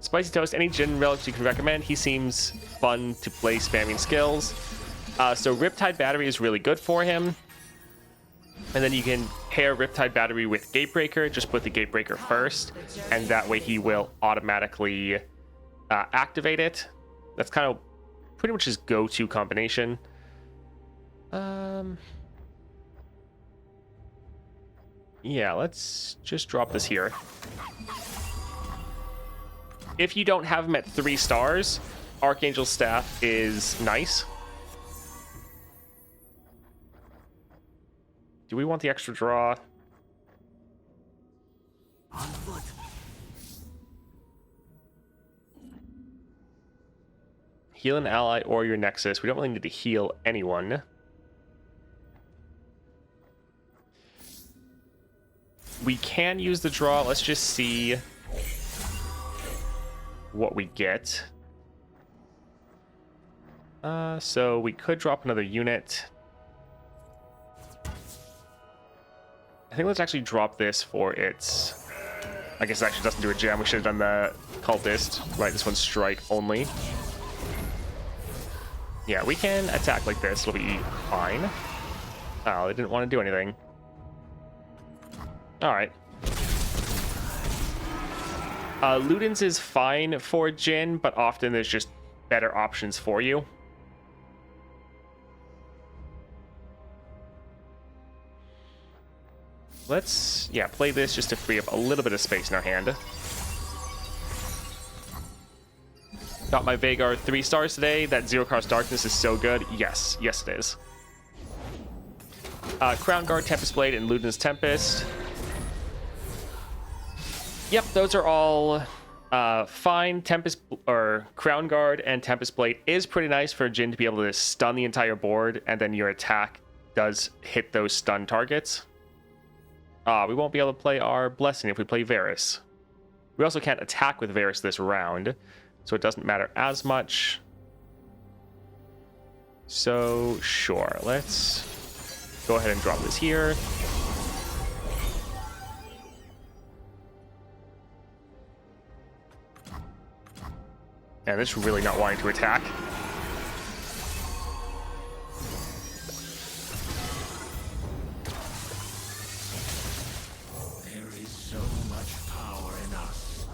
Spicy Toast, any Jhin relics you can recommend? He seems fun to play spamming skills. So Riptide Battery is really good for him. And then you can pair Riptide Battery with Gatebreaker. Just put the Gatebreaker first, and that way he will automatically activate it. That's kind of pretty much his go-to combination. Yeah, let's just drop this here. If you don't have him at 3 stars, Archangel Staff is nice. Do we want the extra draw? On foot. Heal an ally or your Nexus. We don't really need to heal anyone. We can use the draw. Let's just see what we get. So we could drop another unit. I think let's actually drop this for its... I guess it actually doesn't do a gem. We should have done the Cultist. Right, this one's strike only. Yeah, we can attack like this. It'll be fine. Oh, they didn't want to do anything. Alright. Luden's is fine for Jhin, but often there's just better options for you. Let's, play this just to free up a little bit of space in our hand. Got my Veigar 3 stars today. That Zero Cross Darkness is so good. Yes, it is. Crown Guard, Tempest Blade, and Luden's Tempest. Yep, those are all fine. Crown Guard and Tempest Blade is pretty nice for Jhin to be able to stun the entire board, and then your attack does hit those stun targets. We won't be able to play our Blessing if we play Varus. We also can't attack with Varus this round, so it doesn't matter as much. So, sure, let's go ahead and drop this here. And it's really not wanting to attack. There is so much power in us.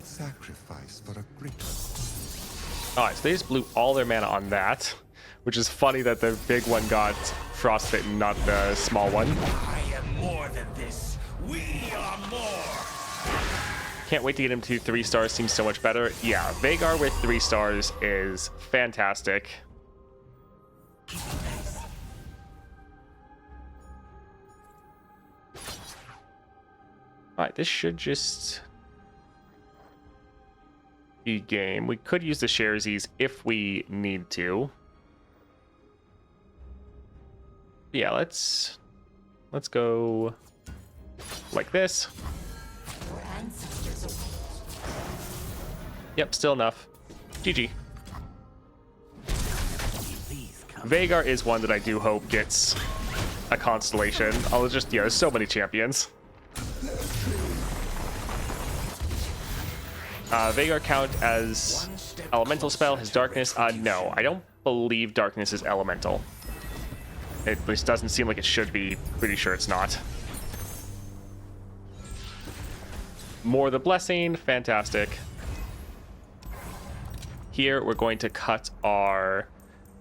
Sacrifice for a greater. Alright, so they just blew all their mana on that, which is funny that the big one got frostbitten, not the small one. I am more than this. We are more. Can't wait to get him to 3 stars. Seems so much better. Yeah, Veigar with 3 stars is fantastic. Alright, this should just be game. We could use the Sharesies if we need to. Yeah, let's go like this. Yep, still enough. GG. Veigar is one that I do hope gets a constellation. I'll just, there's so many champions. Veigar count as elemental spell, his darkness? No, I don't believe darkness is elemental. It at least doesn't seem like it should be. Pretty sure it's not. More the Blessing, fantastic. Here, we're going to cut our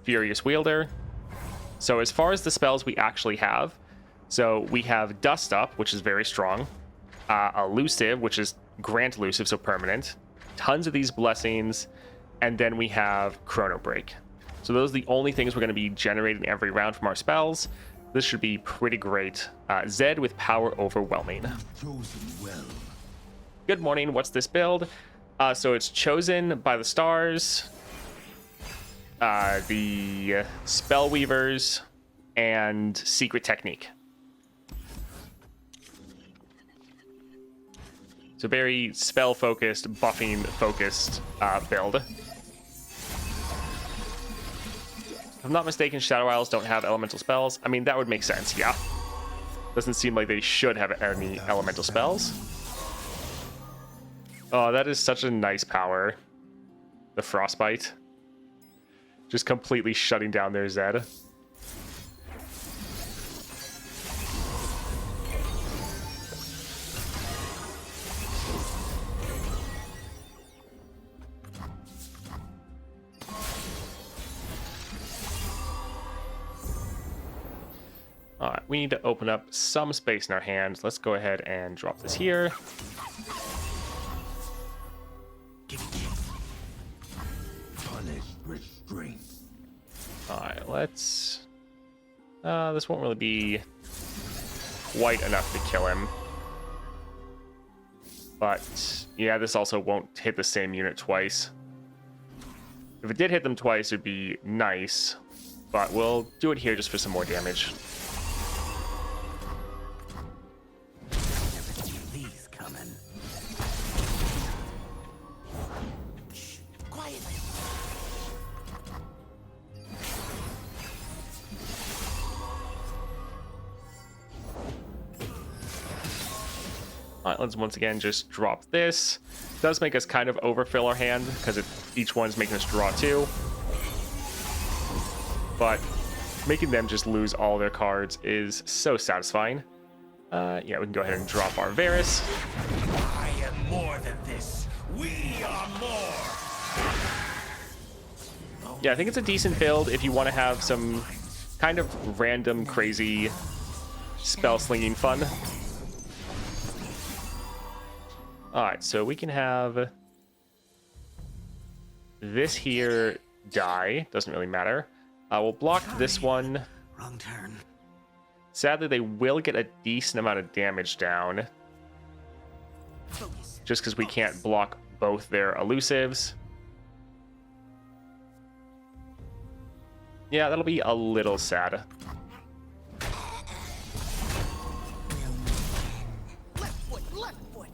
Furious Wielder. So as far as the spells we actually have, so we have Dust Up, which is very strong. Elusive, which is grant elusive, so permanent. Tons of these blessings. And then we have Chrono Break. So those are the only things we're going to be generating every round from our spells. This should be pretty great. Zed with Power Overwhelming. Good morning, what's this build? So it's Chosen by the Stars, the Spellweavers, and Secret Technique. So very spell-focused, buffing-focused build. If I'm not mistaken, Shadow Isles don't have elemental spells. I mean, that would make sense, yeah. Doesn't seem like they should have any elemental spells. Oh, that is such a nice power. The Frostbite. Just completely shutting down their Zed. Alright, we need to open up some space in our hands. Let's go ahead and drop this here. Alright, let's... this won't really be quite enough to kill him. But, yeah, this also won't hit the same unit twice. If it did hit them twice, it'd be nice. But we'll do it here just for some more damage. Alright, let's once again just drop this. It does make us kind of overfill our hand, because each one's making us draw 2. But making them just lose all their cards is so satisfying. Yeah, we can go ahead and drop our Varus. I them more than this. We are more. Yeah, I think it's a decent build if you want to have some kind of random, crazy spell slinging fun. Alright, so we can have this here die. Doesn't really matter. We'll block this one. Wrong turn. Sadly, they will get a decent amount of damage down. Focus. Just because we can't block both their elusives. Yeah, that'll be a little sad. Left foot, left foot.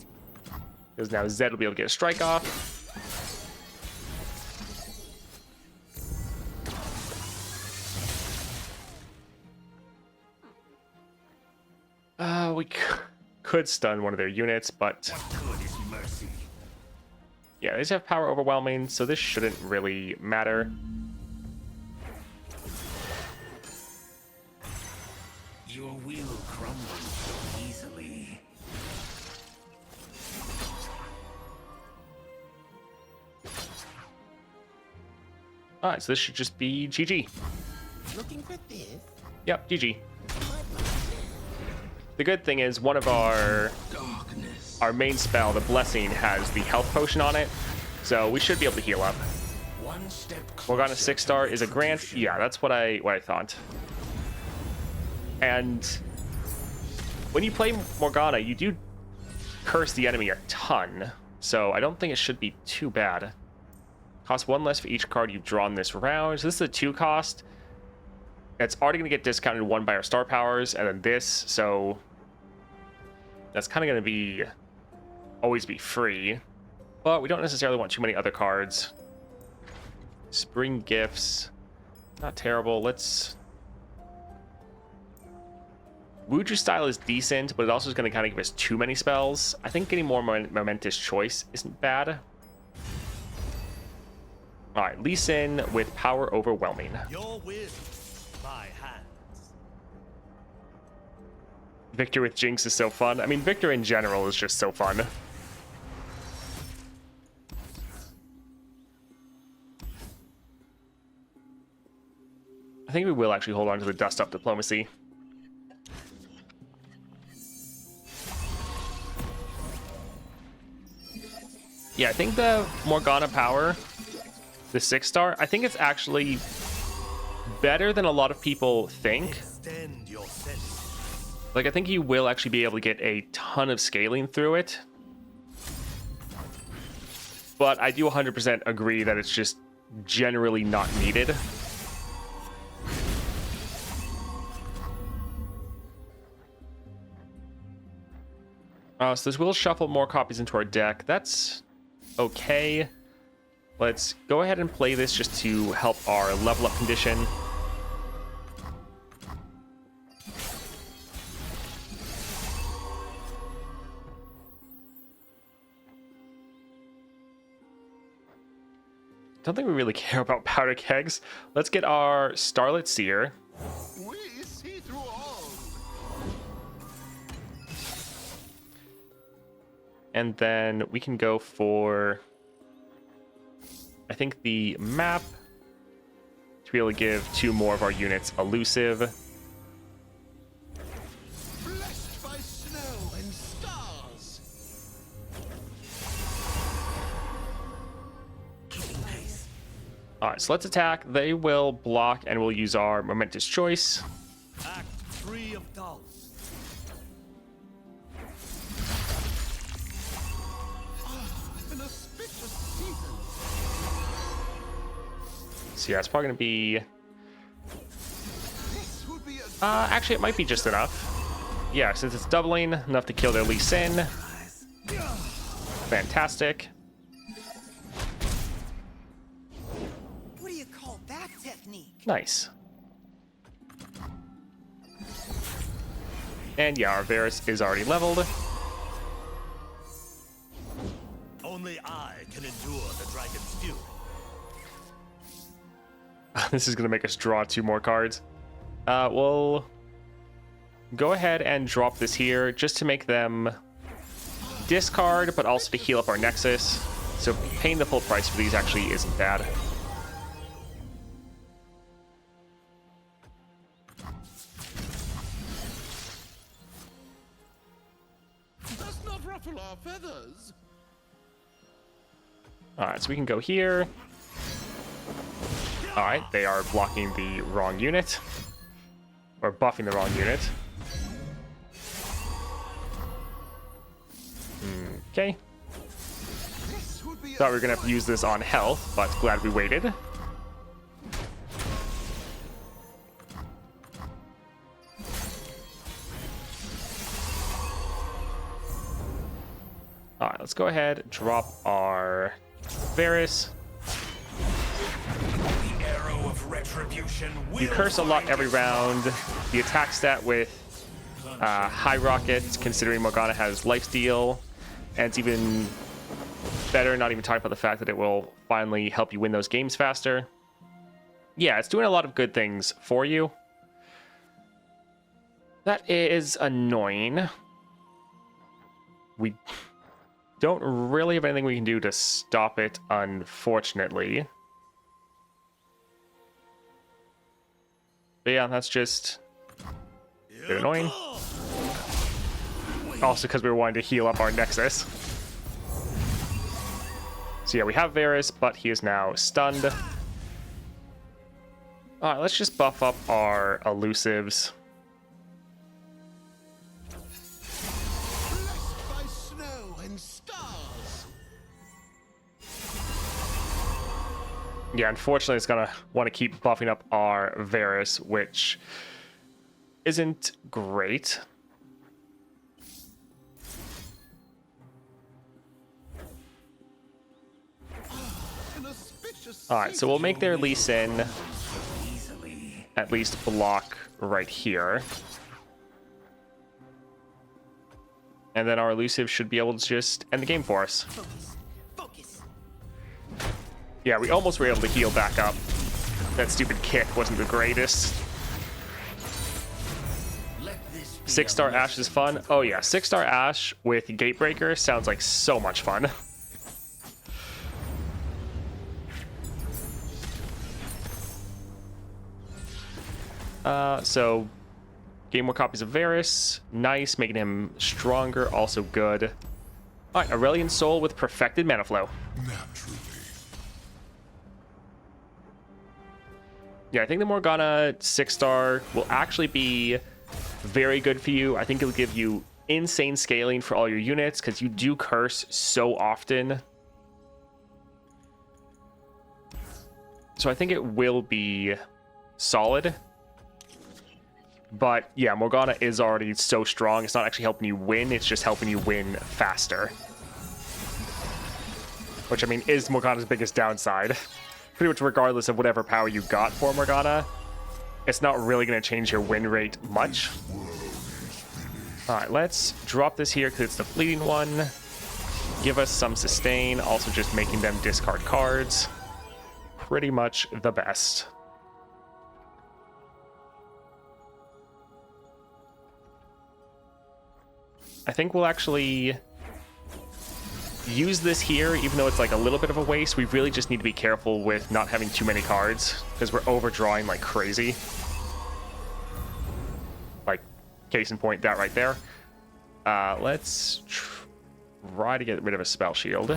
Because now Zed will be able to get a strike off. We could stun one of their units, but What good is mercy? yeah, they just have power overwhelming, so this shouldn't really matter. Your will crumbles so easily. Alright, so this should just be GG. Looking for this? Yep, GG. The good thing is one of our main spell, the Blessing, has the health potion on it, so we should be able to heal up. One step Morgana closer 6-star to is a grant. resolution. Yeah, that's what I thought. And when you play Morgana, you do curse the enemy a ton, so I don't think it should be too bad. Costs 1 less for each card you've drawn this round. So this is a 2 cost. It's already going to get discounted 1 by our star powers, and then this, so that's kind of going to be always be free. But we don't necessarily want too many other cards. Spring Gifts, not terrible. Let's... Wuju style is decent, but it also is going to kind of give us too many spells. I think getting more momentous choice isn't bad. Alright, Lee Sin with power overwhelming. Your will, my hands. Victor with Jinx is so fun. I mean, Victor in general is just so fun. I think we will actually hold on to the Dust Up Diplomacy. Yeah, I think the Morgana power, the 6-star, I think it's actually better than a lot of people think. Extend your sense. Like, I think you will actually be able to get a ton of scaling through it. But I do 100% agree that it's just generally not needed. So this will shuffle more copies into our deck. That's okay. Let's go ahead and play this just to help our level up condition. Don't think we really care about powder kegs. Let's get our Starlit Seer. We see through all. And then we can go for, I think, the map to be able to give 2 more of our units elusive. Blessed by snow and stars. Keeping pace. All right, so let's attack. They will block, and we'll use our momentous choice. Act 3 of dolls. An auspicious season. So yeah, it's probably gonna be. This would be a Actually, it might be just enough. Yeah, since it's doubling, enough to kill their Lee Sin. Fantastic. What do you call that technique? Nice. And yeah, our Varus is already leveled. only I can endure the dragon's fury. This is going to make us draw 2 more cards. We'll go ahead and drop this here just to make them discard, but also to heal up our Nexus. So paying the full price for these actually isn't bad. Does not ruffle our feathers. Alright, so we can go here. Alright, they are blocking the wrong unit. Or buffing the wrong unit. Okay. Thought we were gonna have to use this on health, but glad we waited. Alright, let's go ahead, drop our Varus. The arrow of retribution will You curse a lot every round. The attack stat with high rockets, considering Morgana has lifesteal, and it's even better, not even talking about the fact that it will finally help you win those games faster. Yeah, it's doing a lot of good things for you. That is annoying. We don't really have anything we can do to stop it, unfortunately. But yeah, that's just a bit annoying. Also because we were wanting to heal up our Nexus. So yeah, we have Varus, but he is now stunned. Alright, let's just buff up our elusives. blessed by snow and stars. Yeah, unfortunately, it's gonna want to keep buffing up our Varus, which isn't great. An auspicious Alright, so we'll make their Lee Sin easily. at least block right here. And then our elusive should be able to just end the game for us. Focus. Yeah, we almost were able to heal back up. That stupid kick wasn't the greatest. Let this be 6-star Ashe is fun. Oh yeah, 6-star Ashe with Gatebreaker sounds like so much fun. So gain more copies of Varus. Nice, making him stronger, also good. Alright, Aurelian Soul with Perfected Mana Flow. Naturally. Yeah, I think the Morgana 6-star will actually be very good for you. I think it'll give you insane scaling for all your units because you do curse so often. So I think it will be solid. But yeah, Morgana is already so strong. It's not actually helping you win. It's just helping you win faster. Which, I mean, is Morgana's biggest downside. Pretty much regardless of whatever power you got for Morgana, it's not really going to change your win rate much. Alright, let's drop this here because it's the fleeting one. Give us some sustain. Also just making them discard cards. Pretty much the best. I think we'll actually use this here, even though it's like a little bit of a waste. We really just need to be careful with not having too many cards because we're overdrawing like crazy. Like, case in point, that right there. Let's try to get rid of a spell shield.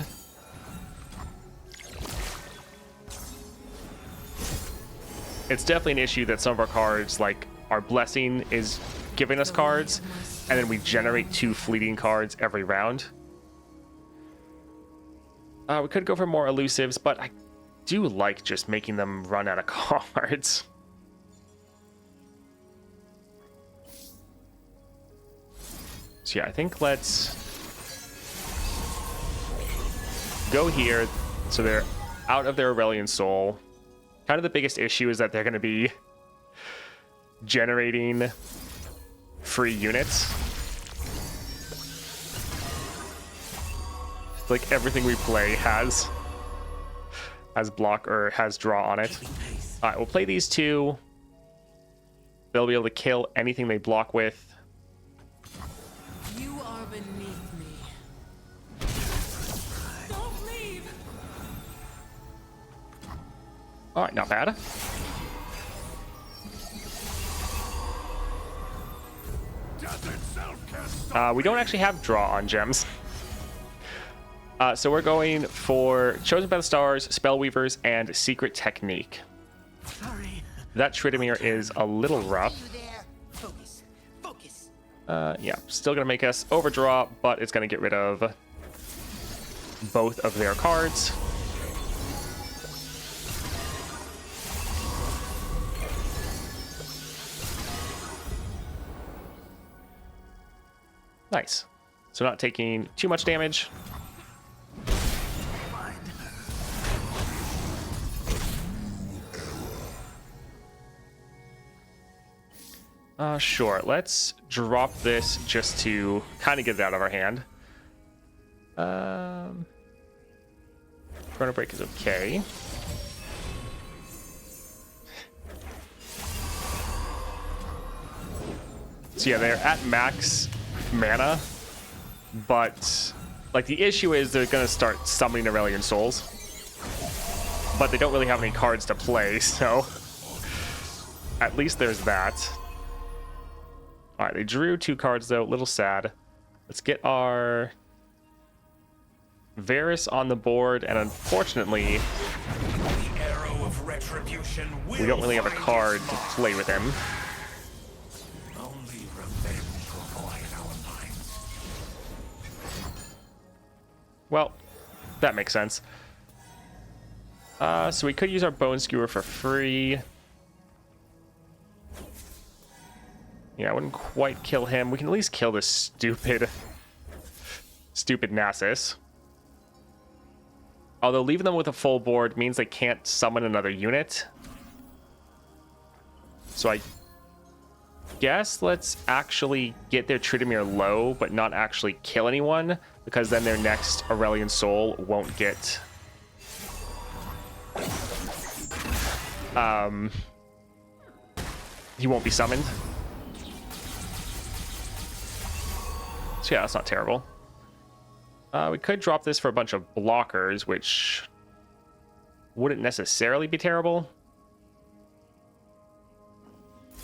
It's definitely an issue that some of our cards, like our Blessing, is giving us cards, and then we generate 2 fleeting cards every round. We could go for more elusives, but I do like just making them run out of cards. So yeah, I think let's go here. So they're out of their Aurelian Soul. Kind of the biggest issue is that they're going to be generating free units. Like everything we play has block or has draw on it. All right, we'll play these 2. They'll be able to kill anything they block with. You are beneath me. All right, not bad. We don't actually have draw on gems. So we're going for Chosen by the Stars, Spellweavers, and Secret Technique. Sorry. That Tridimir is a little rough. Focus. Focus. Yeah, still going to make us overdraw, but it's going to get rid of both of their cards. Nice. So not taking too much damage. Sure. Let's drop this just to kind of get it out of our hand. Chrono Break is okay. So yeah, they're at max mana, but like the issue is they're gonna start summoning Aurelian Souls, but they don't really have any cards to play, so at least there's that. All right, they drew 2 cards though, a little sad. Let's get our Varus on the board, and unfortunately, The arrow of retribution will we don't really have a find card its to mark. play with him. Only revenge will quiet our minds. Well, that makes sense. So we could use our Bone Skewer for free. Yeah, I wouldn't quite kill him. We can at least kill this stupid Nasus. Although leaving them with a full board means they can't summon another unit. So I guess let's actually get their Tridimir low, but not actually kill anyone, because then their next Aurelian Soul won't get... he won't be summoned. So yeah, that's not terrible. We could drop this for a bunch of blockers, which wouldn't necessarily be terrible.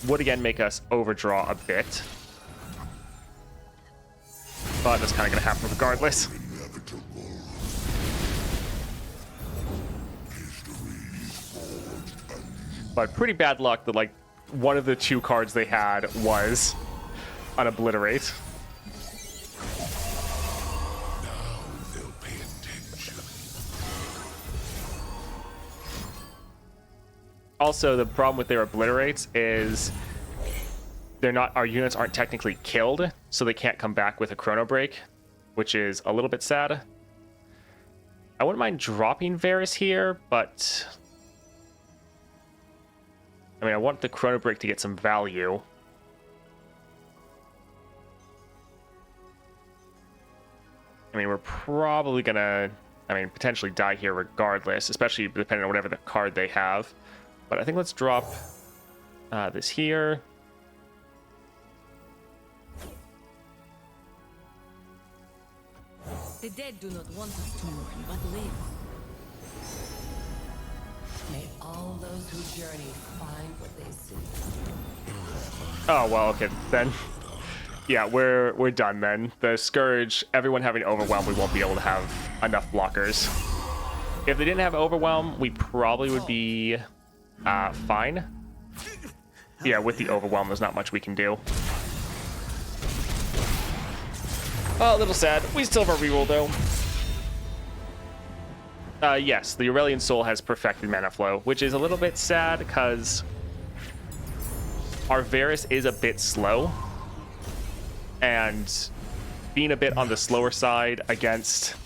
Would again make us overdraw a bit. But that's kind of going to happen regardless. But pretty bad luck that like one of the 2 cards they had was an Obliterate. Also, the problem with their Obliterates is our units aren't technically killed, so they can't come back with a Chrono Break, which is a little bit sad. I wouldn't mind dropping Varus here, but I mean, I want the Chrono Break to get some value. I mean, we're probably gonna, potentially die here regardless, especially depending on whatever the card they have. But I think let's drop this here. The dead do not want us to mourn, but live. May all those who journey find what they seek. Oh, well, okay, then. Yeah, we're done then. The Scourge, everyone having Overwhelm, we won't be able to have enough blockers. If they didn't have Overwhelm, we probably would be fine. Yeah, with the Overwhelm, there's not much we can do. Oh, a little sad. We still have our reroll, though. Yes, the Aurelian Soul has perfected mana flow, which is a little bit sad because our Varus is a bit slow, and being a bit on the slower side against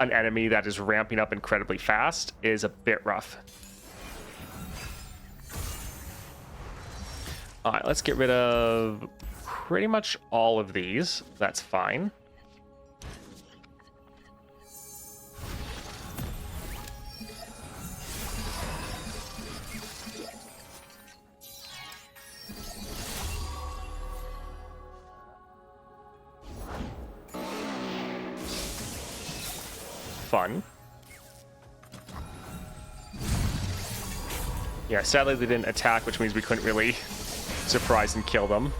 an enemy that is ramping up incredibly fast is a bit rough. All right, let's get rid of pretty much all of these. That's fine. Fun. Yeah, sadly they didn't attack, which means we couldn't really surprise and kill them.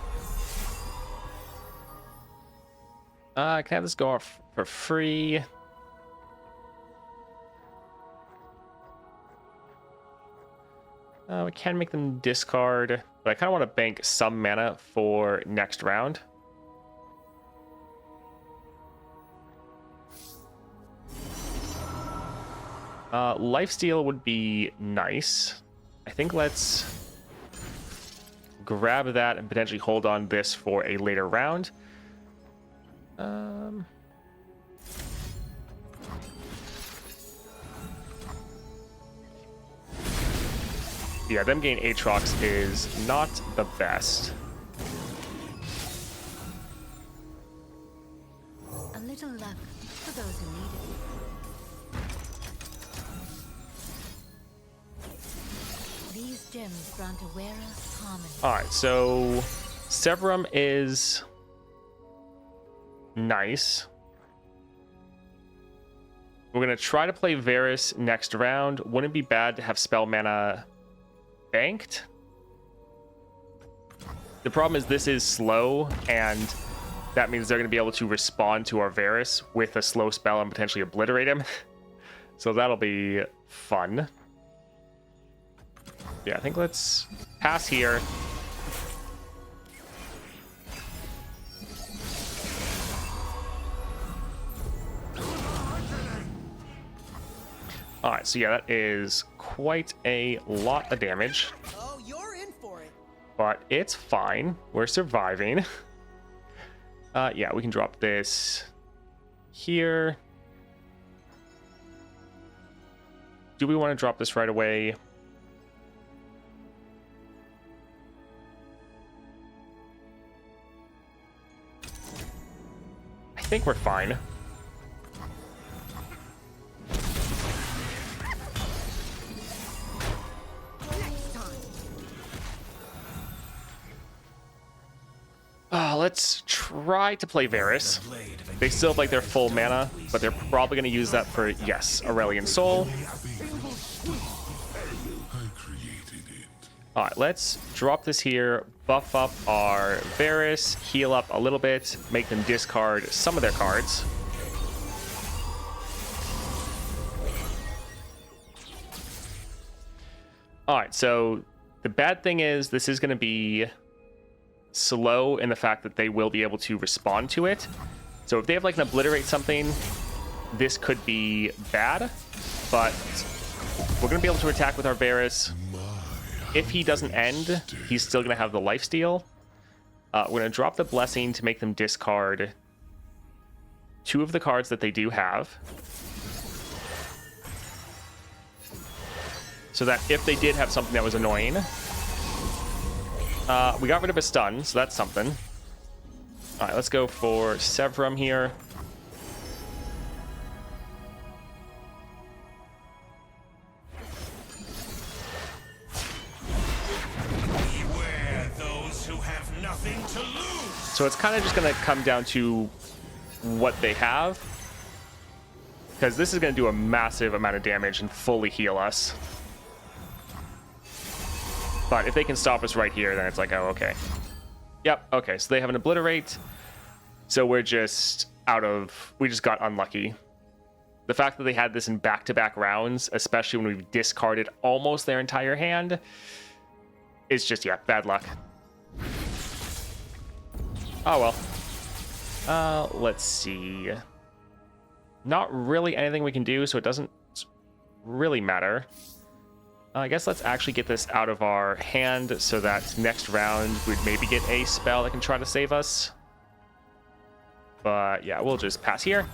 Can I have this go off for free? We can make them discard, but I kind of want to bank some mana for next round. Lifesteal would be nice. I think let's grab that and potentially hold on this for a later round. Yeah, them getting Aatrox is not the best. A little luck for those who need it. These gems grant a wearer harmony. Alright, so Severum is nice. We're going to try to play Varus next round. Wouldn't it be bad to have spell mana banked? The problem is this is slow, and that means they're going to be able to respond to our Varus with a slow spell and potentially obliterate him. So that'll be fun. Yeah, I think let's pass here. All right, so yeah, that is quite a lot of damage. Oh, you're in for it. But it's fine. We're surviving. Yeah, we can drop this here. Do we want to drop this right away? I think we're fine. Let's try to play Varus. They still have like their full mana, but they're probably going to use that for, yes, Aurelion Soul. Alright, let's drop this here, buff up our Varus, heal up a little bit, make them discard some of their cards. Alright, so the bad thing is this is going to be slow in the fact that they will be able to respond to it. So if they have like an obliterate something, this could be bad, but we're going to be able to attack with our Varus. If he doesn't end, he's still going to have the lifesteal. We're going to drop the blessing to make them discard two of the cards that they do have, so that if they did have something that was annoying, we got rid of a stun, so that's something. All right, let's go for Severum here. Beware those who have nothing to lose. So it's kind of just going to come down to what they have, because this is going to do a massive amount of damage and fully heal us. But if they can stop us right here, then it's like, oh, okay. Yep, okay, so they have an obliterate. So we're just we just got unlucky. The fact that they had this in back-to-back rounds, especially when we've discarded almost their entire hand, is just, yeah, bad luck. Oh, well. Let's see. Not really anything we can do, so it doesn't really matter. I guess let's actually get this out of our hand so that next round we'd maybe get a spell that can try to save us. But yeah, we'll just pass here.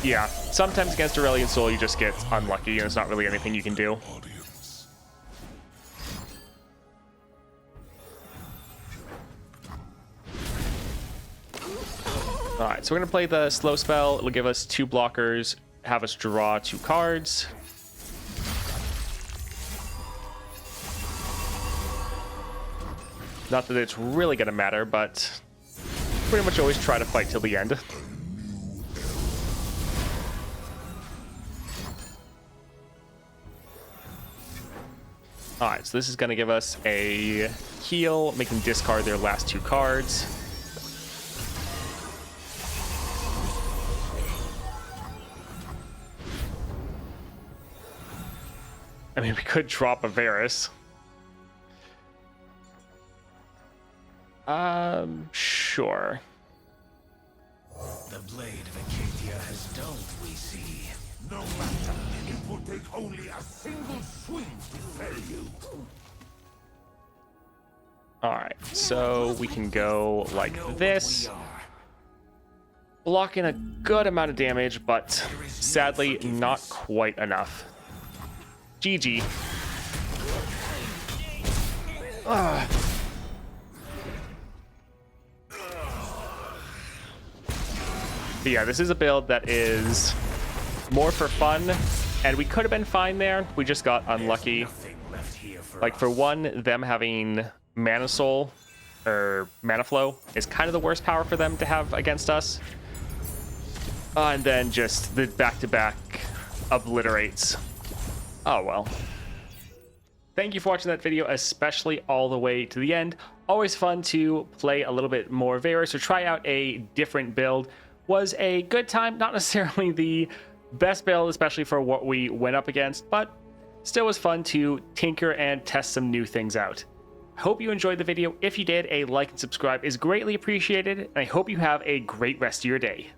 Yeah, sometimes against Aurelion Soul you just get unlucky and it's not really anything you can do. Alright, so we're going to play the slow spell. It'll give us 2 blockers, have us draw 2 cards. Not that it's really going to matter, but pretty much always try to fight till the end. Alright, so this is going to give us a heal, make them discard their last 2 cards. I mean, we could drop a Varus. Sure. The blade of Acadia has dulled, we see. No matter, it will take only a single swing to fell you. Alright, so we can go like this. Block in a good amount of damage, but sadly not quite enough. GG. But yeah, this is a build that is more for fun, and we could have been fine there. We just got unlucky. Like, for one, them having Mana Soul or Mana Flow is kind of the worst power for them to have against us. And then just the back-to-back obliterates. Oh well. Thank you for watching that video, especially all the way to the end. Always fun to play a little bit more Varus or try out a different build. Was a good time, not necessarily the best build, especially for what we went up against, but still was fun to tinker and test some new things out. I hope you enjoyed the video. If you did, a like and subscribe is greatly appreciated, and I hope you have a great rest of your day.